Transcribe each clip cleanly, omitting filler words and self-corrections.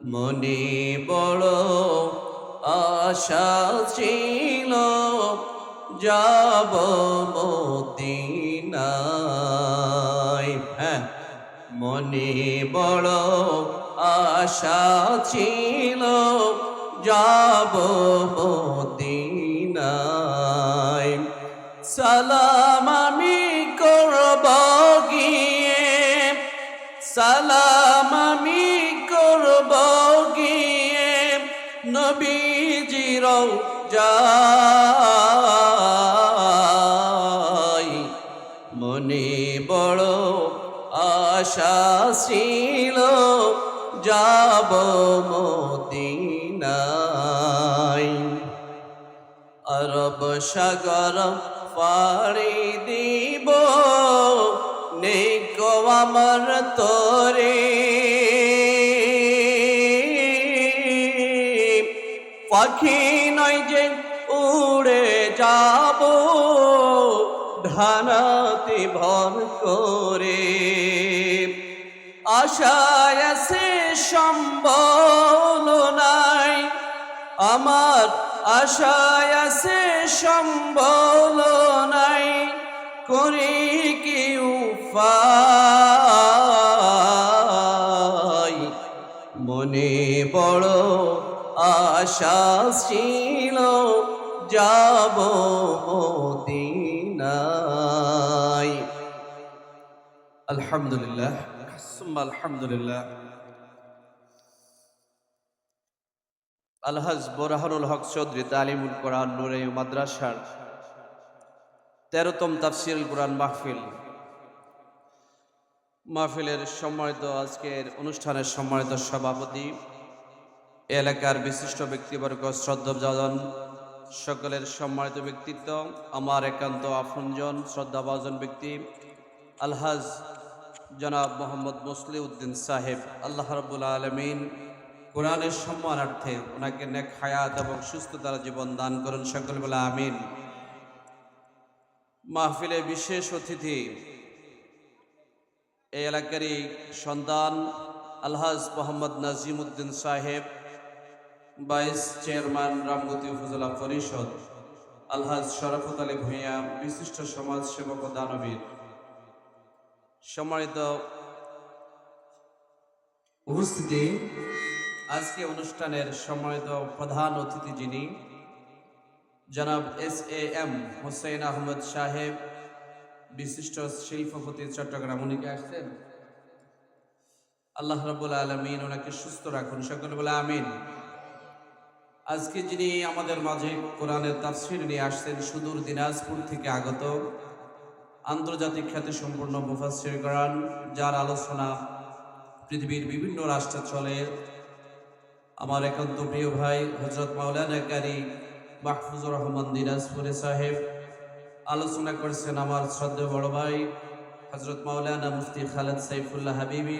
মনে বড় আশা ছিল যাব মদিনায়। হ্যাঁ, মনে বড় আশা ছিল যাব মদিনায়। সালাম আমি করব গিয়ে, সালাম আমি করব গিয়ে নবীজির রওজায়। মনে বড় আশা ছিল যাব মদিনায়। আরব সাগর পাড়ি দিব নেকো আমার তরে, পাখি নয় যে উড়ে যাব ধানাতে ভর করে। আশায় আছে সম্বল নাই আমার, আশায় আছে সম্বল নাই, করে কি উপায়। মনে বড় আশা ছিল যাব মদিনায়। আলহামদুলিল্লাহ, সুম্মা আলহামদুলিল্লাহ। আলহাজ বোরহানুল হক চৌধুরী তালিমুল কোরআন নূরে মাদ্রাসার 13তম তাফসীরুল কোরআন মাহফিলের সম্মানিত আজকের অনুষ্ঠানের সম্মানিত সভাপতি, এলাকার বিশিষ্ট ব্যক্তিবর্গ, শ্রদ্ধাভাজন সকলের সম্মানিত ব্যক্তিত্ব, আমার একান্ত আপনজন শ্রদ্ধাভাজন ব্যক্তি আলহাজ জনাব মোহাম্মদ মুসলিউদ্দিন সাহেব, আল্লাহ রাব্বুল আলামিন কোরআনের সম্মানার্থে ওনাকে নেক হায়াত এবং সুস্থতার জীবন দান করুন, সকল বলে আমিন। মাহফিলে বিশেষ অতিথি এই এলাকারই সন্তান আলহাজ মোহাম্মদ নাজিমউদ্দিন সাহেব, ভাইস চেয়ারম্যান রামগতি উপজেলা পরিষদ, আলহাজ শরাফত আলী ভূঁইয়া বিশিষ্ট সমাজ সেবক ও দানবীর। সম্মানিত উপস্থিতি, আজকে অনুষ্ঠানের সম্মানিত প্রধান অতিথি যিনি জনাব SAM হোসেন আহমদ সাহেব, বিশিষ্ট শিল্পপতি চট্টগ্রাম, উনি কি আসছেন? আল্লাহ রাব্বুল আলামিন ওনাকে সুস্থ রাখুন, সকলে বলে আমিন। আজকে যিনি আমাদের মাঝে কোরআনের তাফসীর নিয়ে আসছেন, সুদূর দিনাজপুর থেকে আগত আন্তর্জাতিক খ্যাতি সম্পন্ন মুফাসসির কোরআন, যার আলোচনা পৃথিবীর বিভিন্ন রাষ্ট্রে চলে, আমার একান্ত প্রিয় ভাই হযরত মাওলানা কারি মাহফুজুর রহমান দিনাজপুরি সাহেব। আলোচনা করছেন আমার শ্রদ্ধেয় বড় ভাই হযরত মাওলানা মুফতি খালেদ সাইফুল্লাহ হাবিবি।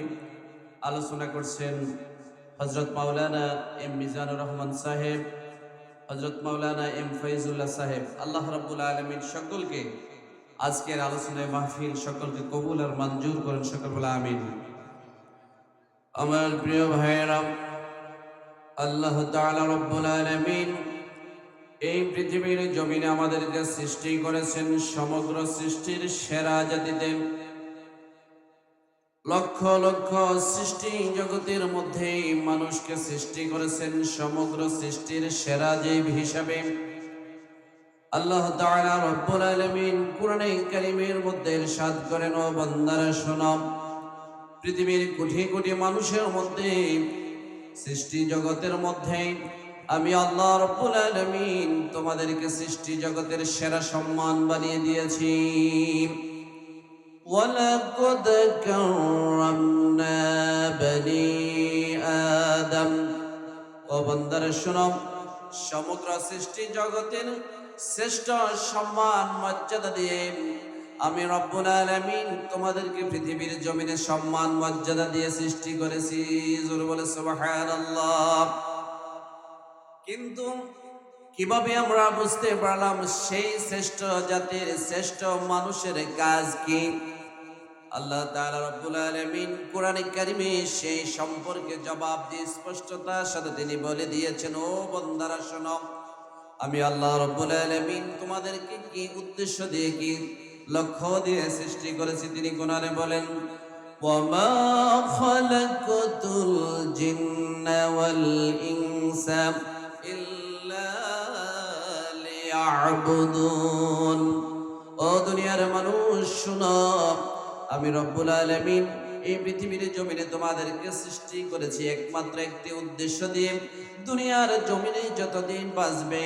আলোচনা করছেন হযরত মাওলানা এম মিজানুর রহমান সাহেব, হযরত মাওলানা এম ফয়জুল্লাহ সাহেব। আল্লাহ রাব্বুল আলামিন সকলকে আজকের আলোচনায় মাহফিল সকলকে কবুল আর মঞ্জুর করেন, সকল বলে আমিন। আমার প্রিয় ভাইয়েরা, আল্লাহ তাআলা রব্বুল আলামিন এই পৃথিবীর জমিনে আমাদেরকে সৃষ্টি করেছেন সমগ্র সৃষ্টির সেরা জাতিতে। লক্ষ লক্ষ সৃষ্টি জগতের মধ্যে মানুষকে সৃষ্টি করেছেন সমগ্র সৃষ্টির সেরা জীব হিসাবে। আল্লাহ তাআলা রব্বুল আলামিন কুরআনে কারীমের মধ্যে ইরশাদ করেন, ও বান্দারা শোনো, পৃথিবীর কোটি কোটি মানুষের মধ্যে, সৃষ্টি জগতের মধ্যে আমি আল্লাহ রাব্বুল আলামিন তোমাদেরকে সৃষ্টি জগতের সেরা সম্মান বানিয়ে দিয়েছি। ওয়ালাকাদ কাররামনা বনি আদম। ও বান্দারা শোনো, সমগ্র সৃষ্টি জগতের শ্রেষ্ঠ সম্মান মর্যাদা দিয়ে আমি রব্বুল আলামিন তোমাদেরকে পৃথিবীর জমিনে সম্মান মর্যাদা দিয়ে সৃষ্টি করেছি। জোরে বলে সুবহানাল্লাহ। কিন্তু কিভাবে আমরা বুঝতে পারলাম সেই শ্রেষ্ঠ জাতির শ্রেষ্ঠ মানুষের কাজ কি? আল্লাহ তাআলা রব্বুল আলামিন কোরআনে কারিমে সেই সম্পর্কে জবাব দিয়ে স্পষ্টতার সাথে তিনি বলে দিয়েছেন, ও বান্দারা শোনো, আমি আল্লাহ রব্বুল আলামিন তোমাদেরকে কি উদ্দেশ্য দিয়ে, কি লক্ষ্য দিয়ে সৃষ্টি করেছি। তিনি কোরআনে বলেন, ওয়ামা খালাকাতুল জিন্না ওয়াল ইনসা ইল্লা লিয়াবুদুন। ও দুনিয়ার মানুষ শোনো, আমি রব্বুল আলামিন এই পৃথিবীর জমিনে তোমাদেরকে সৃষ্টি করেছি একমাত্র একটি উদ্দেশ্য দিয়ে। দুনিয়ার জমিনে যতদিন বাঁচবে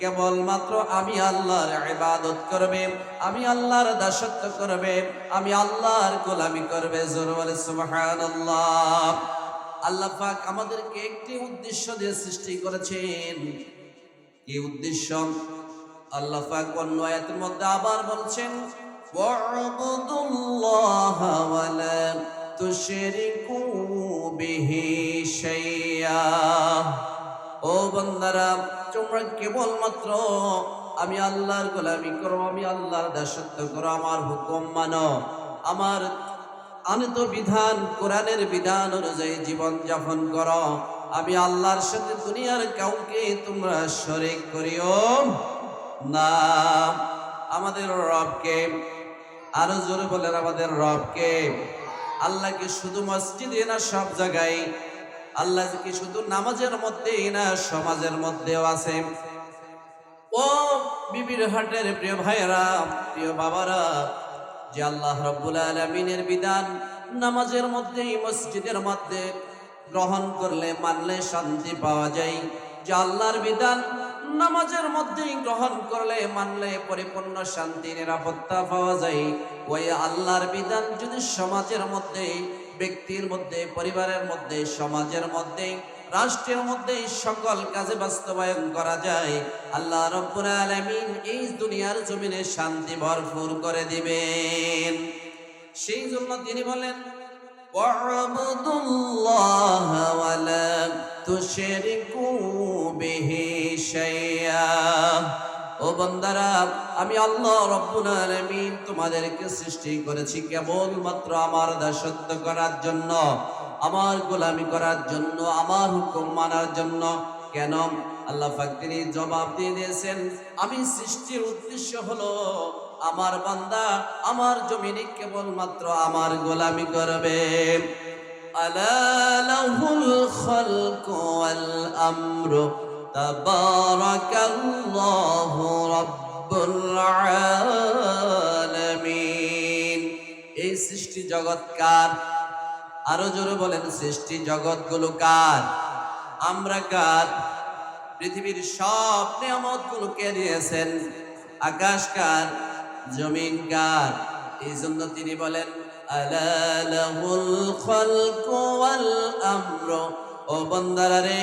কেবলমাত্র আমি আল্লাহর ইবাদত করবে, আমি আল্লাহর দাসত্ব করবে, আমি আল্লাহর গোলামি করবে। জোরে বলে সুবহানাল্লাহ। আল্লাহ পাক আমাদেরকে একটি উদ্দেশ্য দিয়ে সৃষ্টি করেছেন। কি উদ্দেশ্য? আল্লাহ পাক অন্য আয়াতের মধ্যে আবার বলছেন, ওয়া'বুদুল্লাহা ওয়া লা তুশরিকু বিহি শাইয়্যা। ও বান্দারা, তোমরা কেবলমাত্র আমি আল্লাহর গোলামি করো, আমি আল্লাহর দাসত্ব করো, আমার হুকুম মানো, আমার আনিত বিধান কোরআনের বিধান অনুযায়ী জীবন যাপন করো। আমি আল্লাহর সাথে দুনিয়ার কাউকে তোমরা শরীক করিও না। আমাদের রবকে, আরো জোরে বলেন, আমাদের রবকে। আল্লাহকে শুধু মসজিদে না সব জায়গায়, আল্লাহকে শুধু নামাজের মধ্যেই না সমাজের মধ্যেও আছে। ও বিবির হাটের প্রিয় ভাইয়েরা, প্রিয় বাবারা, যে আল্লাহ রাব্বুল আলামিনের বিধান নামাজের মধ্যে, মসজিদের মধ্যে গ্রহণ করলে, মানলে শান্তি পাওয়া যায়। যে আল্লাহর বিধান নামাজের মধ্যেই গ্রহণ করলে, মানলে পরিপূর্ণ শান্তি নিরাপত্তা পাওয়া যায়। ওই আল্লাহর বিধান যদি সমাজের মধ্যে, ব্যক্তির মধ্যে, পরিবারের মধ্যে, সমাজের মধ্যে, রাষ্ট্রের মধ্যে সকল কাজে বাস্তবায়ন করা যায়, আল্লাহ রাব্বুল আলামিন এই দুনিয়ার জমিনে শান্তি ভরপুর করে দিবেন। সেই জন্য তিনি বলেন, ওয়া'বুদুল্লাহা ওয়া লা তুশরিকু বিহি শাইয়্যা। ও বান্দারা, আমি আল্লাহ রাব্বুল আলামিন তোমাদেরকে সৃষ্টি করেছি কেবলমাত্র আমার দাসত্ব করার জন্য, আমার গোলামি করার জন্য, আমার হুকুম মানার জন্য। কেন? আল্লাহ পাক তিনি জবাব দিয়ে দিয়েছেন, আমি সৃষ্টির উদ্দেশ্য হলো আমার বান্দা আমার জমিনে কেবলমাত্র আমার গোলামি করবে। আলা লাহুল খালকু ওয়াল আমরু তাবারাকাল্লাহু রাব্বুল আলামিন। এই সৃষ্টি জগৎ কার? আরো জোরে বলেন, সৃষ্টি জগৎগুলো কার? আমরা কার? পৃথিবীর সব নিয়ামতগুলো কে দিয়েছেন? আকাশ কার? জমিন কার? এই জন্য তিনি বলেন, আলা লাহুল খালকু ওয়াল আমরু। ও বান্দারা রে,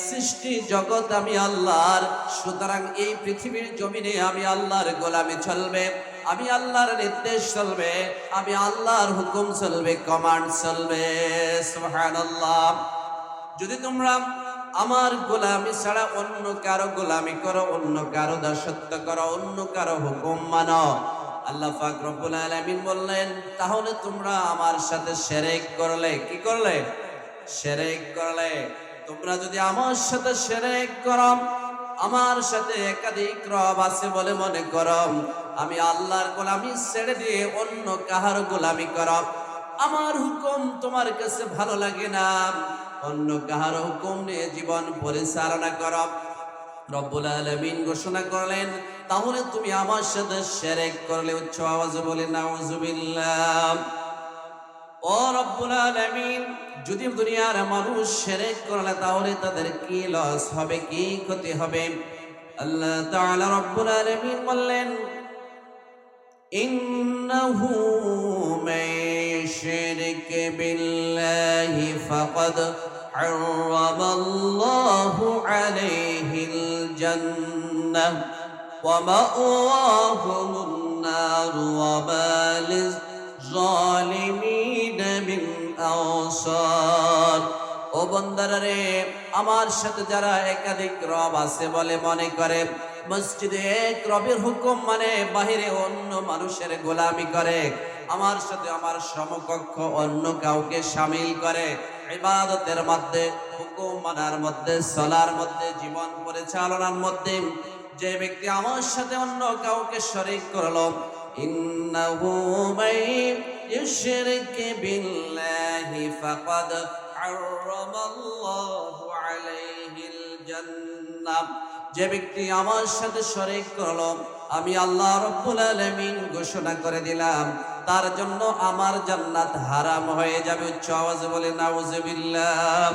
সৃষ্টি জগৎ আমি আল্লাহর, সুতরাং এই পৃথিবীর জমিনে আমি আল্লাহর গোলামি চলবে, আমি আল্লাহর নির্দেশ চলবে, আমি আল্লাহর হুকুম চলবে, কমান্ড চলবে। সুবহানাল্লাহ। যদি তোমরা আমার গোলামি ছাড়া অন্য কারো গোলামি করো, অন্য কারো দাসত্ব করো, অন্য কারো হুকুম মানো, আল্লাহ পাক রব্বুল আলামিন বললেন, তাহলে তোমরা আমার সাথে শিরক করলে। কি করলে? শিরক করলে। তোমরা যদি আমার সাথে শিরক করো, আমার সাথে একাধিক রব আছে বলে মনে করো, আমি আল্লাহর গোলামি ছেড়ে দিয়ে অন্য কাহার গোলামি করো, আমার হুকুম তোমার কাছে ভালো লাগে না, অন্য কাহার হুকুম নিয়ে জীবন পরিচালনা করো, রব্বুল আলামিন ঘোষণা করলেন, তাহলে তুমি আমার সাথে শিরক করলে। উচ্চ আওয়াজে বলে নাউযুবিল্লাহ। ও রব্বুল আলামিন, যদি দুনিয়ার মানুষ শিরক করলে তাহলে তাদের কি লস হবে, কি ক্ষতি হবে? আল্লাহ তাআলা রব্বুল আলামিন বললেন, ইন্নাহু মান ইউশরিক বিল্লাহি ফাকাদ হারামাল্লাহু আলাইহিল জান্নাহ ওয়া মাওয়াহুন নার ওয়া মা লিয-যালিমিন মিন আনসার। ও বান্দারা রে, আমার সাথে যারা একাধিক রব আছে বলে মনে করে, মসজিদে এক রবের হুকুম মানে বাহিরে অন্য মানুষের গোলামি করে, আমার সাথে আমার সমকক্ষ অন্য কাউকে শামিল করে ইবাদতের মধ্যে, হুকুম মানার মধ্যে, সালার মধ্যে, জীবন পরিচালনার মধ্যে যে ব্যক্তি আমার সাথে অন্য কাউকে শরীক করলো, ইন্নাহু মান ইউশরিক বিল্লাহি ফাকাদ হারামাল্লাহু আলাইহিল জান্নাহ। যে ব্যক্তি আমার সাথে শরীক করলো, আমি আল্লাহ রাব্বুল আলামিন ঘোষণা করে দিলাম তার জন্য আমার জান্নাত হারাম হয়ে যাবে। উচ্চ আওয়াজে বলে নাউজুবিল্লাহ।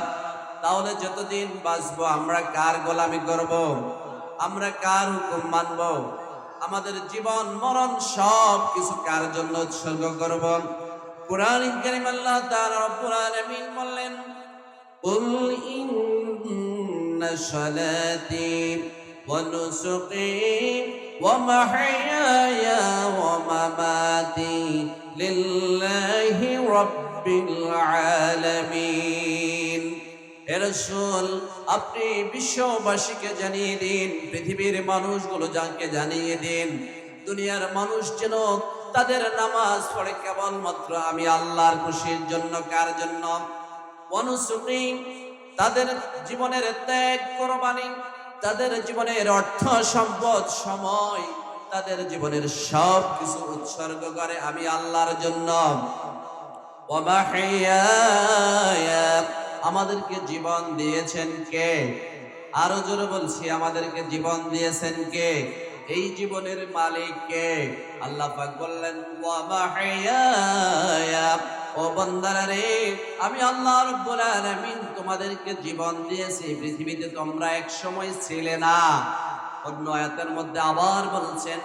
তাহলে যতদিন বাঁচবো আমরা কার গোলামি করব? আমরা কার হুকুম মানব? আমাদের জীবন মরণ সব কিছু কার জন্য উৎসর্গ করব? কুরআন কারীম আল্লাহ তাআলা রব্বুল আলামিন বললেন, কুল ইন্না সালাতি ওয়া নুসুকি ওয়া মাহইয়ায়া ওয়া মামাতি লিল্লাহি রাব্বিল আলামিন। হে রাসূল, আপনি বিশ্ববাসীকে জানিয়ে দিন, পৃথিবীর মানুষগুলো যাকে জানিয়ে দিন, দুনিয়ার মানুষ যেন তাদের নামাজ পড়ে কেবলমাত্র আমি আল্লাহর খুশির জন্য। কার জন্য? অনুসুকি, তাদের জীবনের ত্যাগ কোরবানি, তাদের জীবনের অর্থ সম্পদ সময়, তাদের জীবনের সব কিছু উৎসর্গ করে আমি আল্লাহর জন্য। ওয়া মাহইয়ায়া, আমাদেরকে জীবন দিয়েছেন কে? আরো জোরে বলছি, আমাদেরকে জীবন দিয়েছেন কে? এই জীবনের মালিক কে? আল্লাহ পাক বললেন, ওয়া মাহইয়ায়া, ও বান্দারা রে, আমি আল্লাহ রাব্বুল আলামিন তোমাদেরকে জীবন দিয়েছি। পৃথিবীতে তোমরা এক সময় ছিলে না। অন্য আয়াতের মধ্যে আবার বলছেন,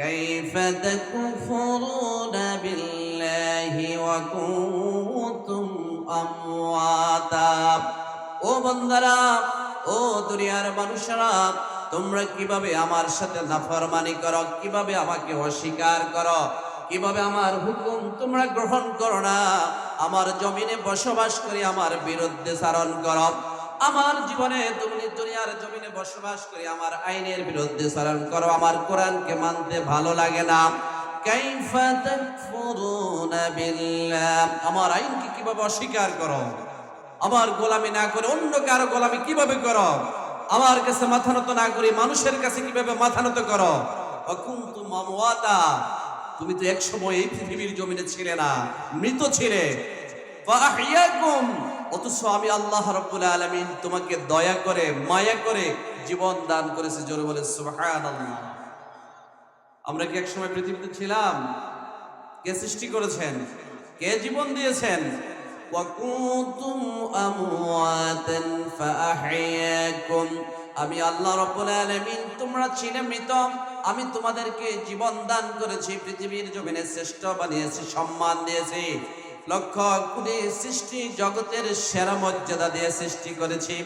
কাইফা তাকফুরুনা বিল্লাহি ওয়া কুনতুম আমওয়াতা। ও বান্দারা, ও দুনিয়ার মানুষেরা, তোমরা কিভাবে আমার সাথে নাফরমানি করো, কিভাবে আমাকে অস্বীকার করো, কিভাবে আমার হুকুম তোমরা গ্রহণ করো না, আমার জমিনে বসবাস করে আমার বিরুদ্ধে চারণ করো, আমার জীবনে তুমি দুনিয়ার জমিনে বসবাস করে আমার আইনের বিরুদ্ধে চারণ করো, আমার কোরআনকে মানতে ভালো লাগে না। কাইফা তাকফুরুনা বিল্লাহ, আমার আইনকে কিভাবে অস্বীকার করো, আমার গোলামি না করে অন্য কারো গোলামি কিভাবে করো, আমার কাছে মাথা নত না করে মানুষের কাছে কিভাবে মাথা নত করো। কুনতুম আমওয়াতা, তুমি তো এক সময় এই পৃথিবীর জমিনে ছিলে না, মৃত ছিলে। ফাআহইয়াকুম, অথচ আমি আল্লাহ রাব্বুল আলামিন তোমাকে দয়া করে মায়া করে জীবন দান করেছি। জোরে বলে সুবহানাল্লাহ। আমরা কি এক সময় পৃথিবীতে ছিলাম? কে সৃষ্টি করেছেন? কে জীবন দিয়েছেন? ওয়া কুনতুম আমওয়াতান ফাআহইয়াকুম, আমি আল্লাহ রাব্বুল আলামিন তোমরা ছিলে মৃত, আমি তোমাদেরকে জীবন দান করেছি, পৃথিবীর জমিনে শ্রেষ্ঠ বানিয়েছি, সম্মান দিয়েছি, লক্ষ কোটি সৃষ্টি জগতের সেরা মর্যাদা দিয়ে সৃষ্টি করেছি।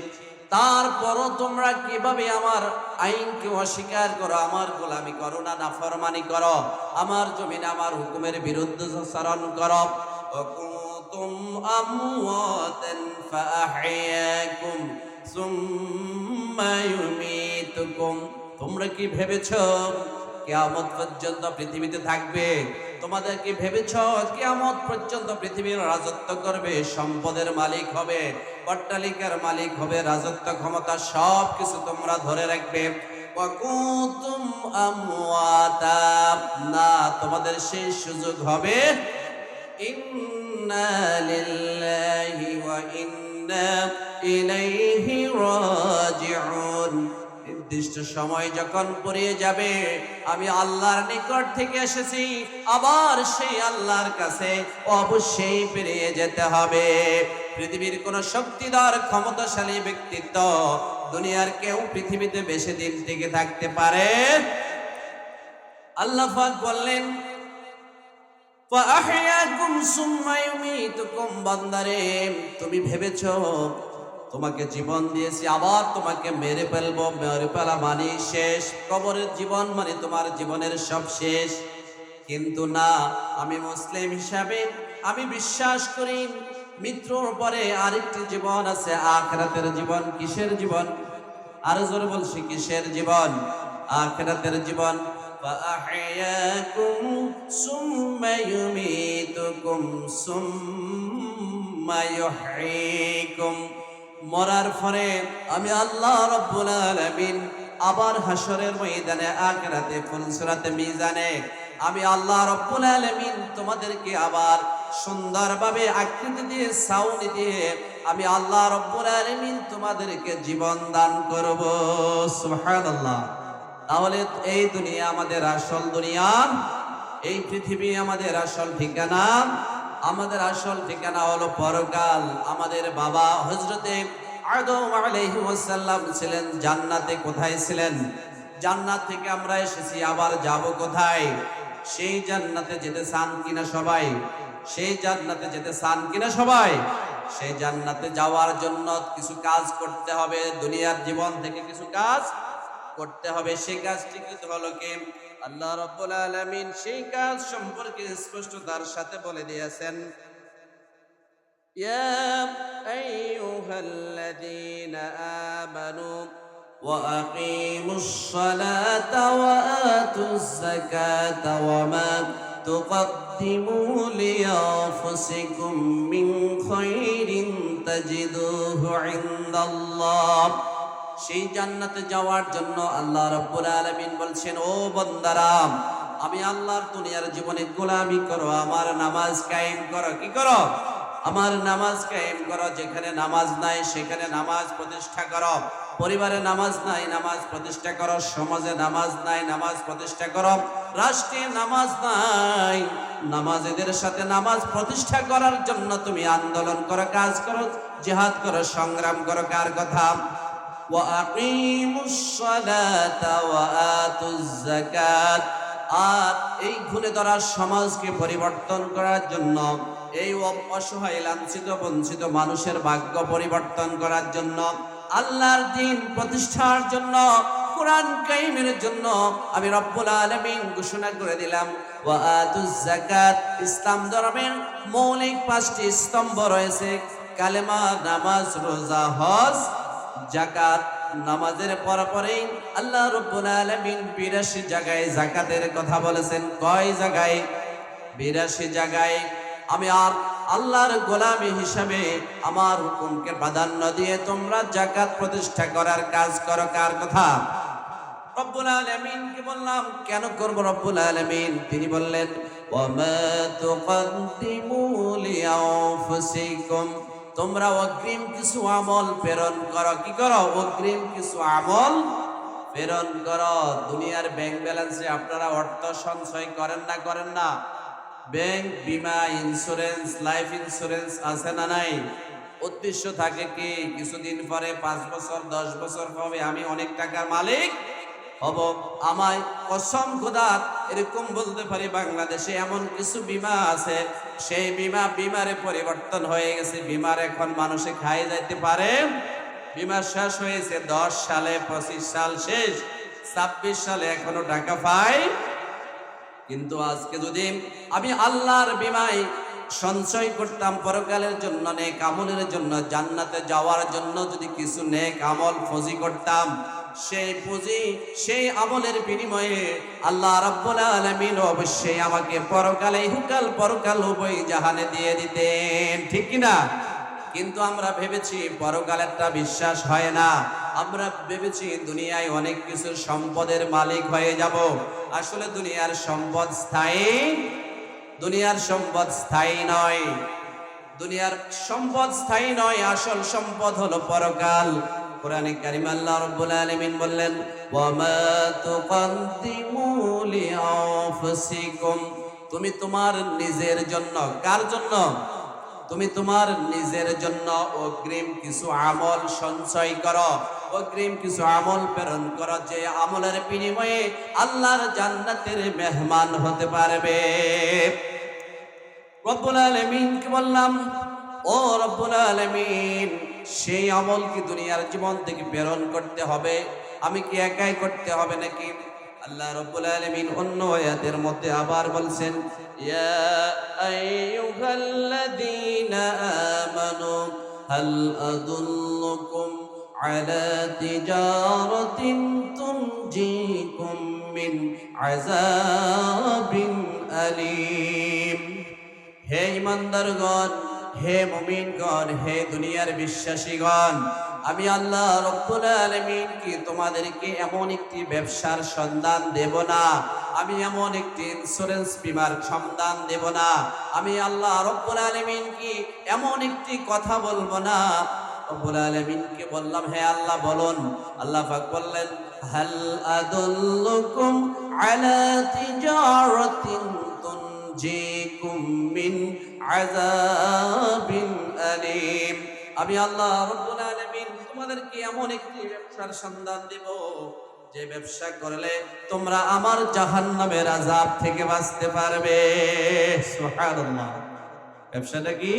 তারপরও তোমরা কিভাবে আমার আইনকে অস্বীকার করো, আমার গোলামি করো না, নাফরমানি করো, আমার জমিনে আমার হুকুমের বিরুদ্ধে চারণ করো। কুনতুম আমওয়াতান ফাআহইয়াকুম সুম্মা ইউমীতুকুম, তোমরা কি ভেবেছো কিয়ামত পর্যন্ত পৃথিবীতে থাকবে? তোমাদের কি ভেবেছো কিয়ামত পর্যন্ত পৃথিবীর রাজত্ব করবে, সম্পদের মালিক হবে, অট্টালিকার মালিক হবে, রাজত্ব ক্ষমতা সব কিছু তোমরা ধরে রাখবে? ওয়া কুনতুম আমওয়াতা, না, তোমাদের সেই সুযোগ হবে ইন্না লিল্লাহি ওয়া ইন্না ইলাইহি রাজিউন, নির্দিষ্ট সময় যখন পড়িয়ে যাবে, আমি আল্লাহর নিকট থেকে এসেছি, আবার সেই আল্লাহর কাছে অবশ্যই ফিরে যেতে হবে। পৃথিবীর কোন শক্তিধর ক্ষমতাশালী ব্যক্তিত্ব দুনিয়ার কেউ পৃথিবীতে বেশি দিন টিকে থাকতে পারে? আল্লাহ পাক বললেন, ফাআহইয়াকুম সুম্মা ইউমীতুকুম, বান্দারে তুমি ভেবেছো তোমাকে জীবন দিয়েছি আবার তোমাকে মেরে ফেলবো, মেরে ফেলা মানে শেষ, কবরের জীবন মানে তোমার জীবনের সব শেষ। কিন্তু না, আমি মুসলিম হিসাবে আমি বিশ্বাস করি মৃত্যুর পরে আরেকটি জীবন আছে, আখিরাতের জীবন। কিসের জীবন? আরো জোরে বলছি, কিসের জীবন? আখিরাতের জীবন। فأحياكم ثم يميتكم ثم يحييكم। মরার পরে আমি আল্লাহ রাব্বুল আলামিন আবার হাসরের ময়দানে আখিরাতে ফুলসিরাতে মিজানে আমি আল্লাহ রাব্বুল আলামিন তোমাদেরকে আবার সুন্দরভাবে আকৃতি দিয়ে ছাউনি দিয়ে আমি আল্লাহ রাব্বুল আলামিন তোমাদেরকে জীবন দান করব। সুবহানাল্লাহ। তাহলে এই দুনিয়া আমাদের আসল দুনিয়া, এই পৃথিবী আমাদের আসল ঠিকানা। আমাদের আসল ঠিকানা হলো পরকাল। আমাদের বাবা হযরতে আদম আলাইহিস সালাম ছিলেন জান্নাতে। কোথায় ছিলেন? জান্নাত থেকে আমরা এসেছি, আবার যাব কোথায়? সেই জান্নাতে যেতে চান কিনা সবাই? সেই জান্নাতে যেতে চান কিনা সবাই? সেই জান্নাতে যাওয়ার জন্য কিছু কাজ করতে হবে। দুনিয়ার জীবন থেকে কিছু কাজ করতে হবে। সেই কাজটি কি হলো কি? আল্লাহ রাব্বুল আলামিন সেই কাজ সম্পর্কে স্পষ্টতার সাথে বলে দিয়েছেন, ইয়া আইয়ুহাল্লাযীনা আমানু ওয়া আকিমুস সালাতা ওয়া আতুজ যাকাতা ওয়া মা তুকদ্দিমু লিআনফুসিকুম মিন খায়রিন তাজিদুহু ইনদাল্লাহ। সেই জান্নাতে যাওয়ার জন্য আল্লাহ রাব্বুল আলামিন বলছেন, ও বান্দারা, আমি আল্লাহর দুনিয়ার জীবনে গোলামি করো, আমার নামাজ কায়েম করো। কি করো? আমার নামাজ কায়েম করো। যেখানে নামাজ নাই সেখানে নামাজ প্রতিষ্ঠা করো। পরিবারে নামাজ নাই, নামাজ প্রতিষ্ঠা করো। সমাজে নামাজ নাই, নামাজ প্রতিষ্ঠা করো। রাষ্ট্রে নামাজ নাই, নামাজীদের সাথে নামাজ প্রতিষ্ঠা করার জন্য তুমি আন্দোলন করো, কাজ করো, জিহাদ করো, সংগ্রাম করো। কার কথা? ওয়াকিমুস সালাতা ওয়া আতুজ যাকাত। আর এই ঘুরে ধরা সমাজকে পরিবর্তন করার জন্য, এই অসহায় লাঞ্ছিত বঞ্চিত মানুষের ভাগ্য পরিবর্তন করার জন্য, আল্লাহর দ্বীন প্রতিষ্ঠার জন্য, কোরআন কায়েমের জন্য আমি রব্বুল আলামিন ঘোষণা করে দিলাম, ওয়া আতুজ যাকাত। ইসলাম ধর্মের মৌলিক 5টি স্তম্ভ রয়েছে: কালেমা, নামাজ, রোজা, হজ, যাকাত। নামাজের পরপরেই আল্লাহ রাব্বুল আলামিন 82 জায়গায় যাকাতের কথা বলেছেন। কয় জায়গায়? 82 জায়গায়। আমি আর আল্লাহর গোলামি হিসাবে আমার হুকুমকে প্রাধান্য দিয়ে তোমরা যাকাত প্রতিষ্ঠা করার কাজ করো। কার কথা? রব্বুল আলামিনকে বললাম, কেন করব রব্বুল আলামিন? তিনি বললেন, ওয়া মা তুকদ্দিমু লিআনফুসিকুম। তোমরা অগ্রিম কিছু আমল প্রেরণ করো। কি করো? অগ্রিম কিছু আমল প্রেরণ করো। দুনিয়ার ব্যাংক ব্যালেন্সে আপনারা অর্থ সঞ্চয় করেন না? করেন না? ব্যাংক, বিমা, ইন্স্যুরেন্স, লাইফ ইন্স্যুরেন্স আছে না নাই? উদ্দেশ্য থাকে কি? কিছুদিন পরে 5 বছর 10 বছর পরে আমি অনেক টাকার মালিক হব। আমায় কসম খোদার এরকম বলতে পারি, বাংলাদেশে এমন কিছু বিমা আছে, সেই বিমারে পরিবর্তন হয়ে গেছে। বিমার এখন মানুষে খাই যাইতে পারে। বিমা শেষ হয়েছে 10 সালে, 25 সাল শেষ, 26 সালে এখনো টাকা পায়। কিন্তু আজকে যদি আমি আল্লাহর বিমায় সঞ্চয় করতাম পরকালের জন্য, নেক আমলের জন্য, জান্নাতে যাওয়ার জন্য যদি কিছু নেক আমল ফজি করতাম, সেই পুঁজি, সেই আমলের বিনিময়ে আল্লাহ রাব্বুল আলামিন অবশ্যই আমাকে পরকালে, ইহকাল পরকাল উভয় জাহানে দিয়ে দিতেন। ঠিক কি না? কিন্তু আমরা ভেবেছি পরকালেরটা বিশ্বাস হয় না। আমরা ভেবেছি দুনিয়ায় অনেক কিছু সম্পদের মালিক হয়ে যাব। আসলে দুনিয়ার সম্পদ স্থায়ী, দুনিয়ার সম্পদ স্থায়ী নয়। দুনিয়ার সম্পদ স্থায়ী নয়, আসল সম্পদ হলো পরকাল। কোরআনে কারীম আল্লাহ রাব্বুল আলামিন বললেন, ওয়া মা তুকদ্দিমু লিআনফুসিকুম। তুমি তোমার নিজের জন্য, কার জন্য? তুমি তোমার নিজের জন্য অগ্রিম কিছু আমল সঞ্চয় করো, অগ্রিম কিছু আমল প্রেরণ করো, যে আমলের বিনিময়ে আল্লাহর জান্নাতের মেহমান হতে পারবে। রব্বুল আলামিনকে বললাম, ও রব্বুল আলামিন, সেই আমল কি দুনিয়ার জীবন থেকে প্রেরণ করতে হবে? আমি কি একাই করতে হবে নাকি? আল্লাহ রাব্বুল আলামিন অন্য আয়াতের মধ্যে আবার বলছেন, ইয়া আইয়ুহাল্লাযীনা আমানু হাল আদুল্লুকুম আলা তিজারাতিন তুনজিকুম মিন আযাবিন আলীম। হে ঈমানদারগণ, হে মুমিনগণ, হে দুনিয়ার বিশ্বাসীগণ, আমি আল্লাহ রব্বুল আলামিন কি তোমাদেরকে এমন একটি ব্যবসার সন্ধান দেব না, আমি এমন একটি ইন্স্যুরেন্স বীমার সন্ধান দেব না, আমি আল্লাহ রব্বুল আলামিন কি এমন একটি কথা বলবো না। রব্বুল আলামিনকে বললাম, হে আল্লাহ বলুন। আল্লাহ পাক বললেন, হাল আদুল্লুকুম আলা তিজারাতিন তুনজিকুম মিন আযাবিন আলীম। আমি আল্লাহ রব্বুল আলামিন তোমাদেরকে এমন একটি ব্যবসার সন্ধান দেব, যে ব্যবসা করলে তোমরা আমার জাহান্নামের আযাব থেকে বাঁচতে পারবে। সুবহানাল্লাহ। ব্যবসাটা কি?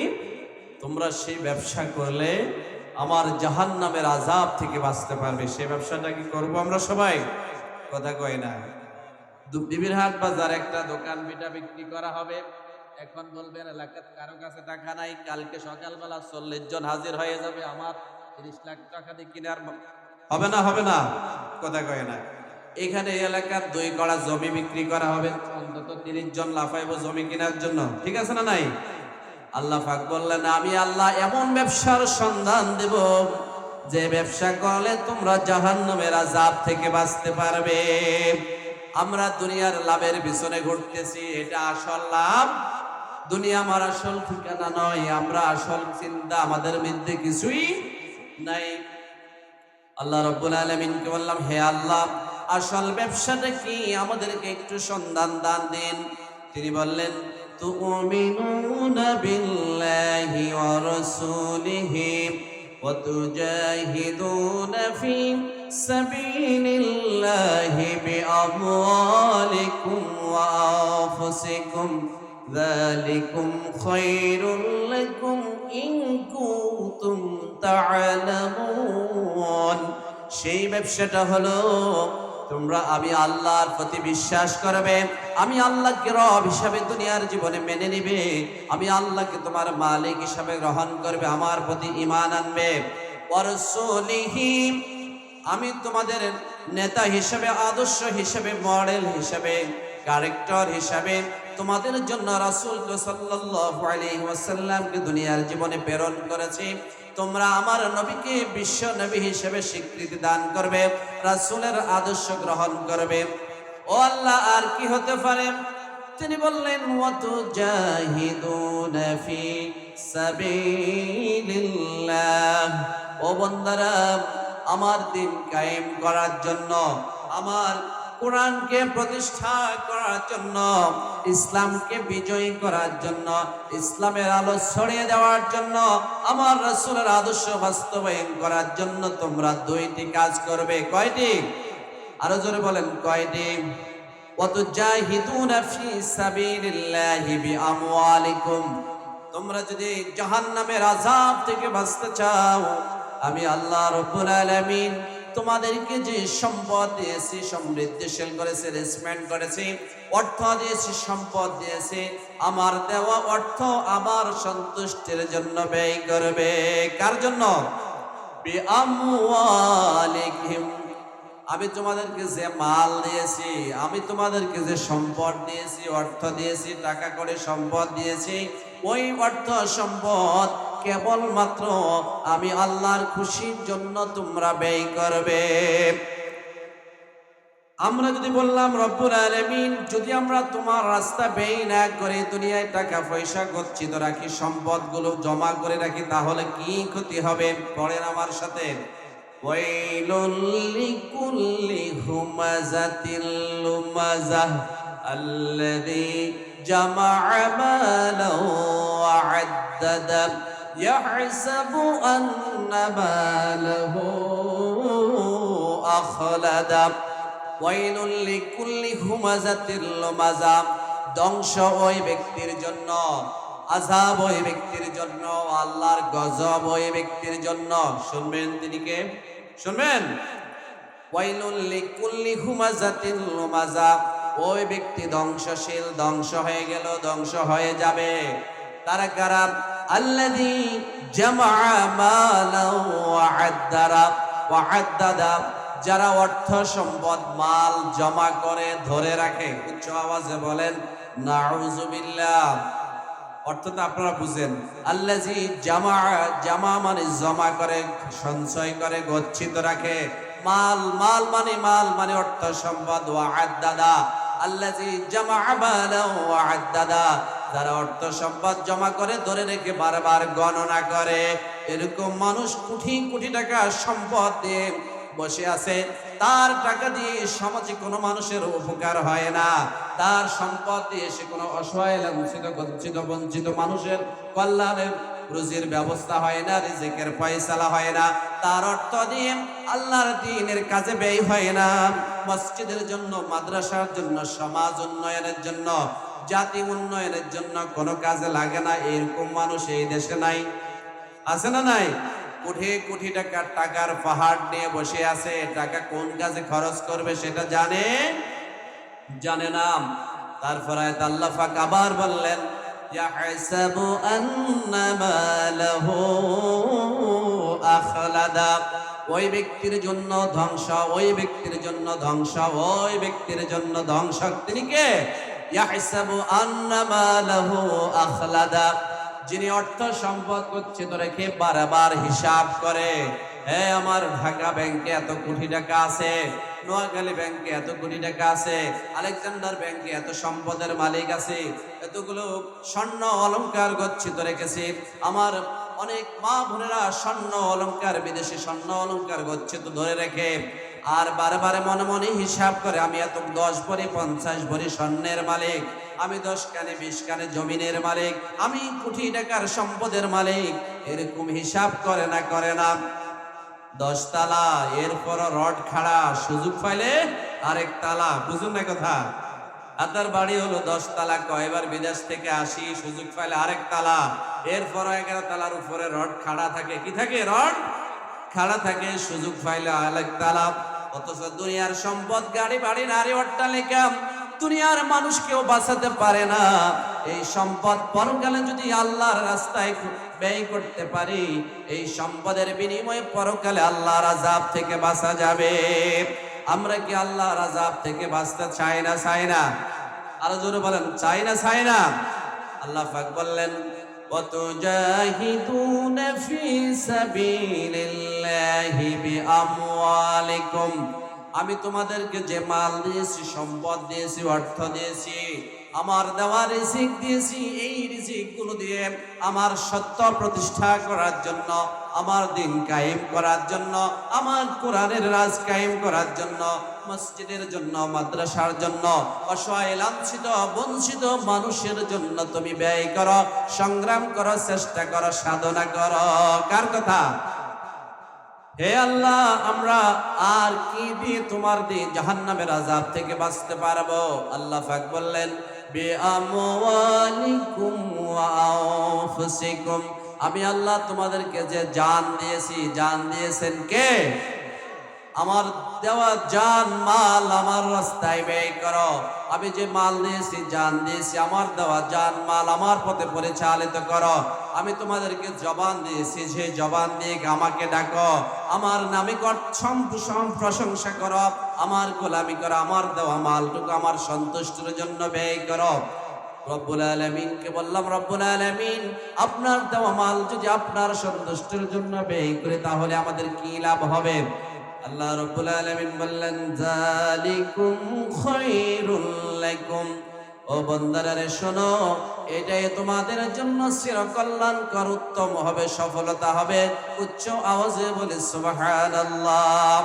তোমরা সেই ব্যবসা করলে আমার জাহান্নামের আযাব থেকে বাঁচতে পারবে। সেই ব্যবসাটা কি করব আমরা সবাই? কথা কয় না। বিবির হাট বাজার একটা দোকান বিটা বিক্রি করা হবে। এখন বলবেন এলাকার কারো কাছে টাকা নাই, কালকে সকালবেলা 40 জন হাজির হয়ে যাবে, আমার 30 লাখ টাকা দিয়ে কিনার হবে না? হবে না? কথা কয় না। এখানে এলাকার 2 কড়া জমি বিক্রি করা হবে, অন্তত 30 জন লাফাইবো জমি কেনার জন্য। ঠিক আছে না নাই? আল্লাহ পাক বললেন, আমি আল্লাহ এমন ব্যবসার সন্ধান দেব, যে ব্যবসা করলে তোমরা জাহান্নামের আযাব থেকে বাঁচতে পারবে। আমরা দুনিয়ার লাভের পিছনে ঘুরতেছি, এটা আসল লাভ। দুনিয়া আমার আসল ঠিকানা নয়, আমরা আসল চিন্তা আমাদের মধ্যে কিছুই নাই। আল্লাহ রাব্বুল আলামিনকে বললাম, হে আল্লাহ আসল ব্যবসাটা কি, আমাদেরকে একটু সন্ধান দান দিন। তিনি বললেন, তুমিনুনা বিল্লাহি ওয়া রাসূলিহি ওয়া তুজাহিদুনা ফি সাবিলিল্লাহি বিআমওয়ালিকুম ওয়া আনফুসিকুম যালিকুম খায়রুল লাকুম ইন কুনতুম তা'লামুন। সেই ব্যবসাটা হলো, তোমরা আমি আল্লাহর প্রতি বিশ্বাস করবে, আমি আল্লাহকে রব হিসাবে দুনিয়ার জীবনে মেনে নিবে, আমি আল্লাহকে তোমার মালিক হিসাবে গ্রহণ করবে, আমার প্রতি ঈমান আনবে। ওয়া রাসূলিহি, আমি তোমাদের নেতা হিসাবে, আদর্শ হিসাবে, মডেল হিসাবে, ক্যারেক্টার হিসাবে তোমাদের জন্য রাসূল সাল্লাল্লাহু আলাইহি ওয়াসাল্লামকে দুনিয়ার জীবনে প্রেরণ করেছি। তোমরা আমার নবীকে বিশ্ব নবী হিসেবে স্বীকৃতি দান করবে, রাসূলের আদর্শ গ্রহণ করবে। ও আল্লাহ, আর কি হতে পারে? তিনি বললেন, ওয়া তুজাহিদুনা ফি সাবিলিল্লাহ। ও বান্দারা, আমার দিন কায়েম করার জন্য, আমার কোরআনকে প্রতিষ্ঠা করার জন্য, ইসলামকে বিজয়ী করার জন্য, ইসলামের আলো ছড়িয়ে দেওয়ার জন্য, আমার রাসূলের আদর্শ বাস্তবায়ন করার জন্য তোমরা 2টি কাজ করবে। কয়টি? আরো জোরে বলেন, কয়টি? ওয়া তুজাহিদুনা ফি সাবিলিল্লাহি বিআমওয়ালিকুম। তোমরা যদি জাহান্নামের আযাব থেকে বাঁচতে চাও, আমি আল্লাহ রাব্বুল আলামিন তোমাদেরকে যে সম্পদ দিয়েছি, সমৃদ্ধিশীল করেছে, রেসমেন্ট করেছি, অর্থ দিয়েছি, সম্পদ দিয়েছি, আমার দেওয়া অর্থ আমার সন্তুষ্টির জন্য ব্যয় করবে। কার জন্য? বিআমওয়ালিহিম। আমি তোমাদেরকে যে মাল দিয়েছি, আমি তোমাদেরকে যে সম্পদ দিয়েছি, অর্থ দিয়েছি, টাকা করে সম্পদ দিয়েছি, ওই অর্থ সম্পদ কেবলমাত্র আমি আল্লাহর খুশির জন্য তোমরা ব্যয় করবে। আমরা যদি বললাম, রব্বুল আলামিন, যদি আমরা তোমার রাস্তা ব্যয় না করে দুনিয়ায় টাকা পয়সা গচ্ছিত রাখি, সম্পদগুলো জমা করে রাখি, তাহলে কি ক্ষতি হবে? পড়েন আমার সাথে, ওয়াইলুল লিকুল্লি হুমাযাতিল লুমাযাহ আল্লাযী জামা'a মালান ওয়া আদ্দাদা ইয়াহসাবু আন্না মালাহু আখলাদা। ওয়াইলুল লিকুল্লি হুমাযাতিল লুমাযাহ। ধ্বংস ওই ব্যক্তির জন্য, আযাব ওই ব্যক্তির জন্য, আল্লাহর গজব ওই ব্যক্তির জন্য। শুনবেন, তিনি কে? শুনবেন। ওয়াইলুল লিকুল্লি হুমাযাতিল লুমাযাহ। ওই ব্যক্তি ধ্বংসশীল, ধ্বংস হয়ে গেল, ধ্বংস হয়ে যাবে। তারা কারা? আল্লাযী জামা'a মালান ওয়া আদ্দাদা। যারা অর্থ সম্পদ মাল জমা করে ধরে রাখে, উচ্চ আওয়াজে বলেন নাউজুবিল্লাহ। অর্থটা আপনারা বুঝেন, আল্লাজি জামা, জামা মানে জমা করে, সঞ্চয় করে, গচ্ছিত রাখে। মাল, মাল মানে অর্থ সম্পদ। ওয়া আদ্দাদা, আল্লাজি জামা মালা ওয়া আদ্দাদা, যারা অর্থ সম্পদ জমা করে ধরে রেখে বারবার গণনা করে। এরকম মানুষ কোটি কোটি টাকা সম্পদ দিয়ে বসে আছে, তার টাকা দিয়ে সমাজে কোনো মানুষের উপকার হয় না, তার সম্পদ দিয়ে সে কোনো অসহায় লাঞ্ছিত গঞ্চিত বঞ্চিত মানুষের কল্যাণের রুজির ব্যবস্থা হয় না, রিজিকের ফয়সালা হয় না, তার অর্থ দিয়ে আল্লাহর দ্বীনের কাজে ব্যয় হয় না, মসজিদের জন্য, মাদ্রাসার জন্য, সমাজ উন্নয়নের জন্য, জাতি উন্নয়নের জন্য কোনো কাজে লাগে না। এরকম মানুষ এই দেশে নাই, আছে না নাই? কোটি কোটি টাকার টাকার পাহাড় নিয়ে বসে আছে, টাকা কোন কাজে খরচ করবে সেটা জানে না। তারপর আয়াত আল্লাহ পাক আবার বললেন, ইয়াহসাবু আন্না মালাহু আখলাদা, ওই ব্যক্তির জন্য ধ্বংস, ওই ব্যক্তির জন্য ধ্বংস, ওই ব্যক্তির জন্য ধ্বংস। তিনি কে? ইয়াহসাবু আন্না মালাহু আখলাদা, যিনি অর্থ সম্পদ গচ্ছিত রেখে বারবার হিসাব করে। হ্যাঁ, আমার ঢাকা ব্যাংকে এত কোটি টাকা আছে, নোয়াখালী ব্যাংকে এত কোটি টাকা আছে, আলেকজান্ডার ব্যাংকে এত সম্পদের মালিক আছে, এতগুলো স্বর্ণ অলংকার গচ্ছিত রেখেছি। আমার অনেক মা বোনেরা স্বর্ণ অলংকার, বিদেশি স্বর্ণ অলংকার গচ্ছিত ধরে রেখে আর বারে মনে মনে হিসাব করে, আমি এত 10 ভরি 50 ভরি স্বর্ণের মালিক, আমি 10 কানে 20 কানে জমিনের মালিক, আমি কোটি টাকার সম্পদের মালিক। এরকম হিসাব করে না 10 তালা, এরপর রড খাড়া, সুযোগ পাইলে আরেক তালা। বুঝুন না কথা? আপনার বাড়ি হলো 10 তালা, কয়বার বিদেশ থেকে আসি, সুযোগ পাইলে আরেক তালা, এরপর 11 তালার উপরে রড খাড়া থাকে। কি থাকে? রড খাড়া থাকে, সুযোগ পাইলে আরেক তালা। অথচ দুনিয়ার সম্পদ, গাড়ি বাড়ি, নারী, অট্টালিকা, দুনিয়ার মানুষ কেউ বাঁচাতে পারে না। এই সম্পদ পরকালে যদি আল্লাহর রাস্তায় ব্যয় করতে পারি, এই সম্পদের বিনিময়ে পরকালে আল্লাহর আযাব থেকে বাঁচা যাবে। আমরা কি আল্লাহর আযাব থেকে বাঁচতে চাই না? আরো জোরে বলেন, চাই না? আল্লাহ পাক বললেন, ওয়াতুজাহিদুনা ফি সাবিলিল্লাহি বিআমওয়ালিকুম, আমি তোমাদেরকে যে মাল দিয়েছি, সম্পদ দিয়েছি, অর্থ দিয়েছি, আমার দেওয়া রিজিক দিয়েছি, এই রিজিক গুলো দিয়ে আমার সত্য প্রতিষ্ঠা করার জন্য, আমার দিন কায়েম করার জন্য, আমার কোরআনের রাজ কায়েম করার জন্য, মসজিদের জন্য, মাদ্রাসার জন্য, অসহায় লাঞ্ছিত বঞ্চিত মানুষের জন্য তুমি ব্যয় করো, সংগ্রাম করো, চেষ্টা করো, সাধনা করো। কার কথা? হে আল্লাহ, আমরা আর কি দিয়ে তোমার দিয়ে জাহান্নামের আযাব থেকে বাঁচতে পারবো? আল্লাহ পাক বললেন, বিআমওয়ালিকুম ওয়া আনফুসিকুম, আমি আল্লাহ তোমাদেরকে যে জান দিয়েছি, জান দিয়েছেন কে? আমার দেওয়া জান মাল আমার রাস্তায় ব্যয় করো। আমি যে মাল দিয়েছি, জান দিয়েছি, আমার দেওয়া জান মাল আমার পথে পরিচালিত করো। আমি তোমাদেরকে জবান দিয়েছি, যে জবান দিয়ে আমাকে ডাকো, আমার নামে প্রশংসা করো, আমার গোলামি করো, আমার দেওয়া মালটুকু আমার সন্তুষ্টির জন্য ব্যয় করো। রব্বুল আলামিনকে বললাম, রব্বুল আলামিন, আপনার দেওয়া মাল যদি আপনার সন্তুষ্টির জন্য ব্যয় করি, তাহলে আমাদের কি লাভ হবে? আল্লাহ রাব্বুল আলামিন বললেন, যালিকুম খায়রুল লাকুম, ও বান্দারা শোনো, এটাই তোমাদের জন্য চিরকল্যাণকর, উত্তম হবে, সফলতা হবে। উচ্চ আওয়াজে বলে সুবহানাল্লাহ।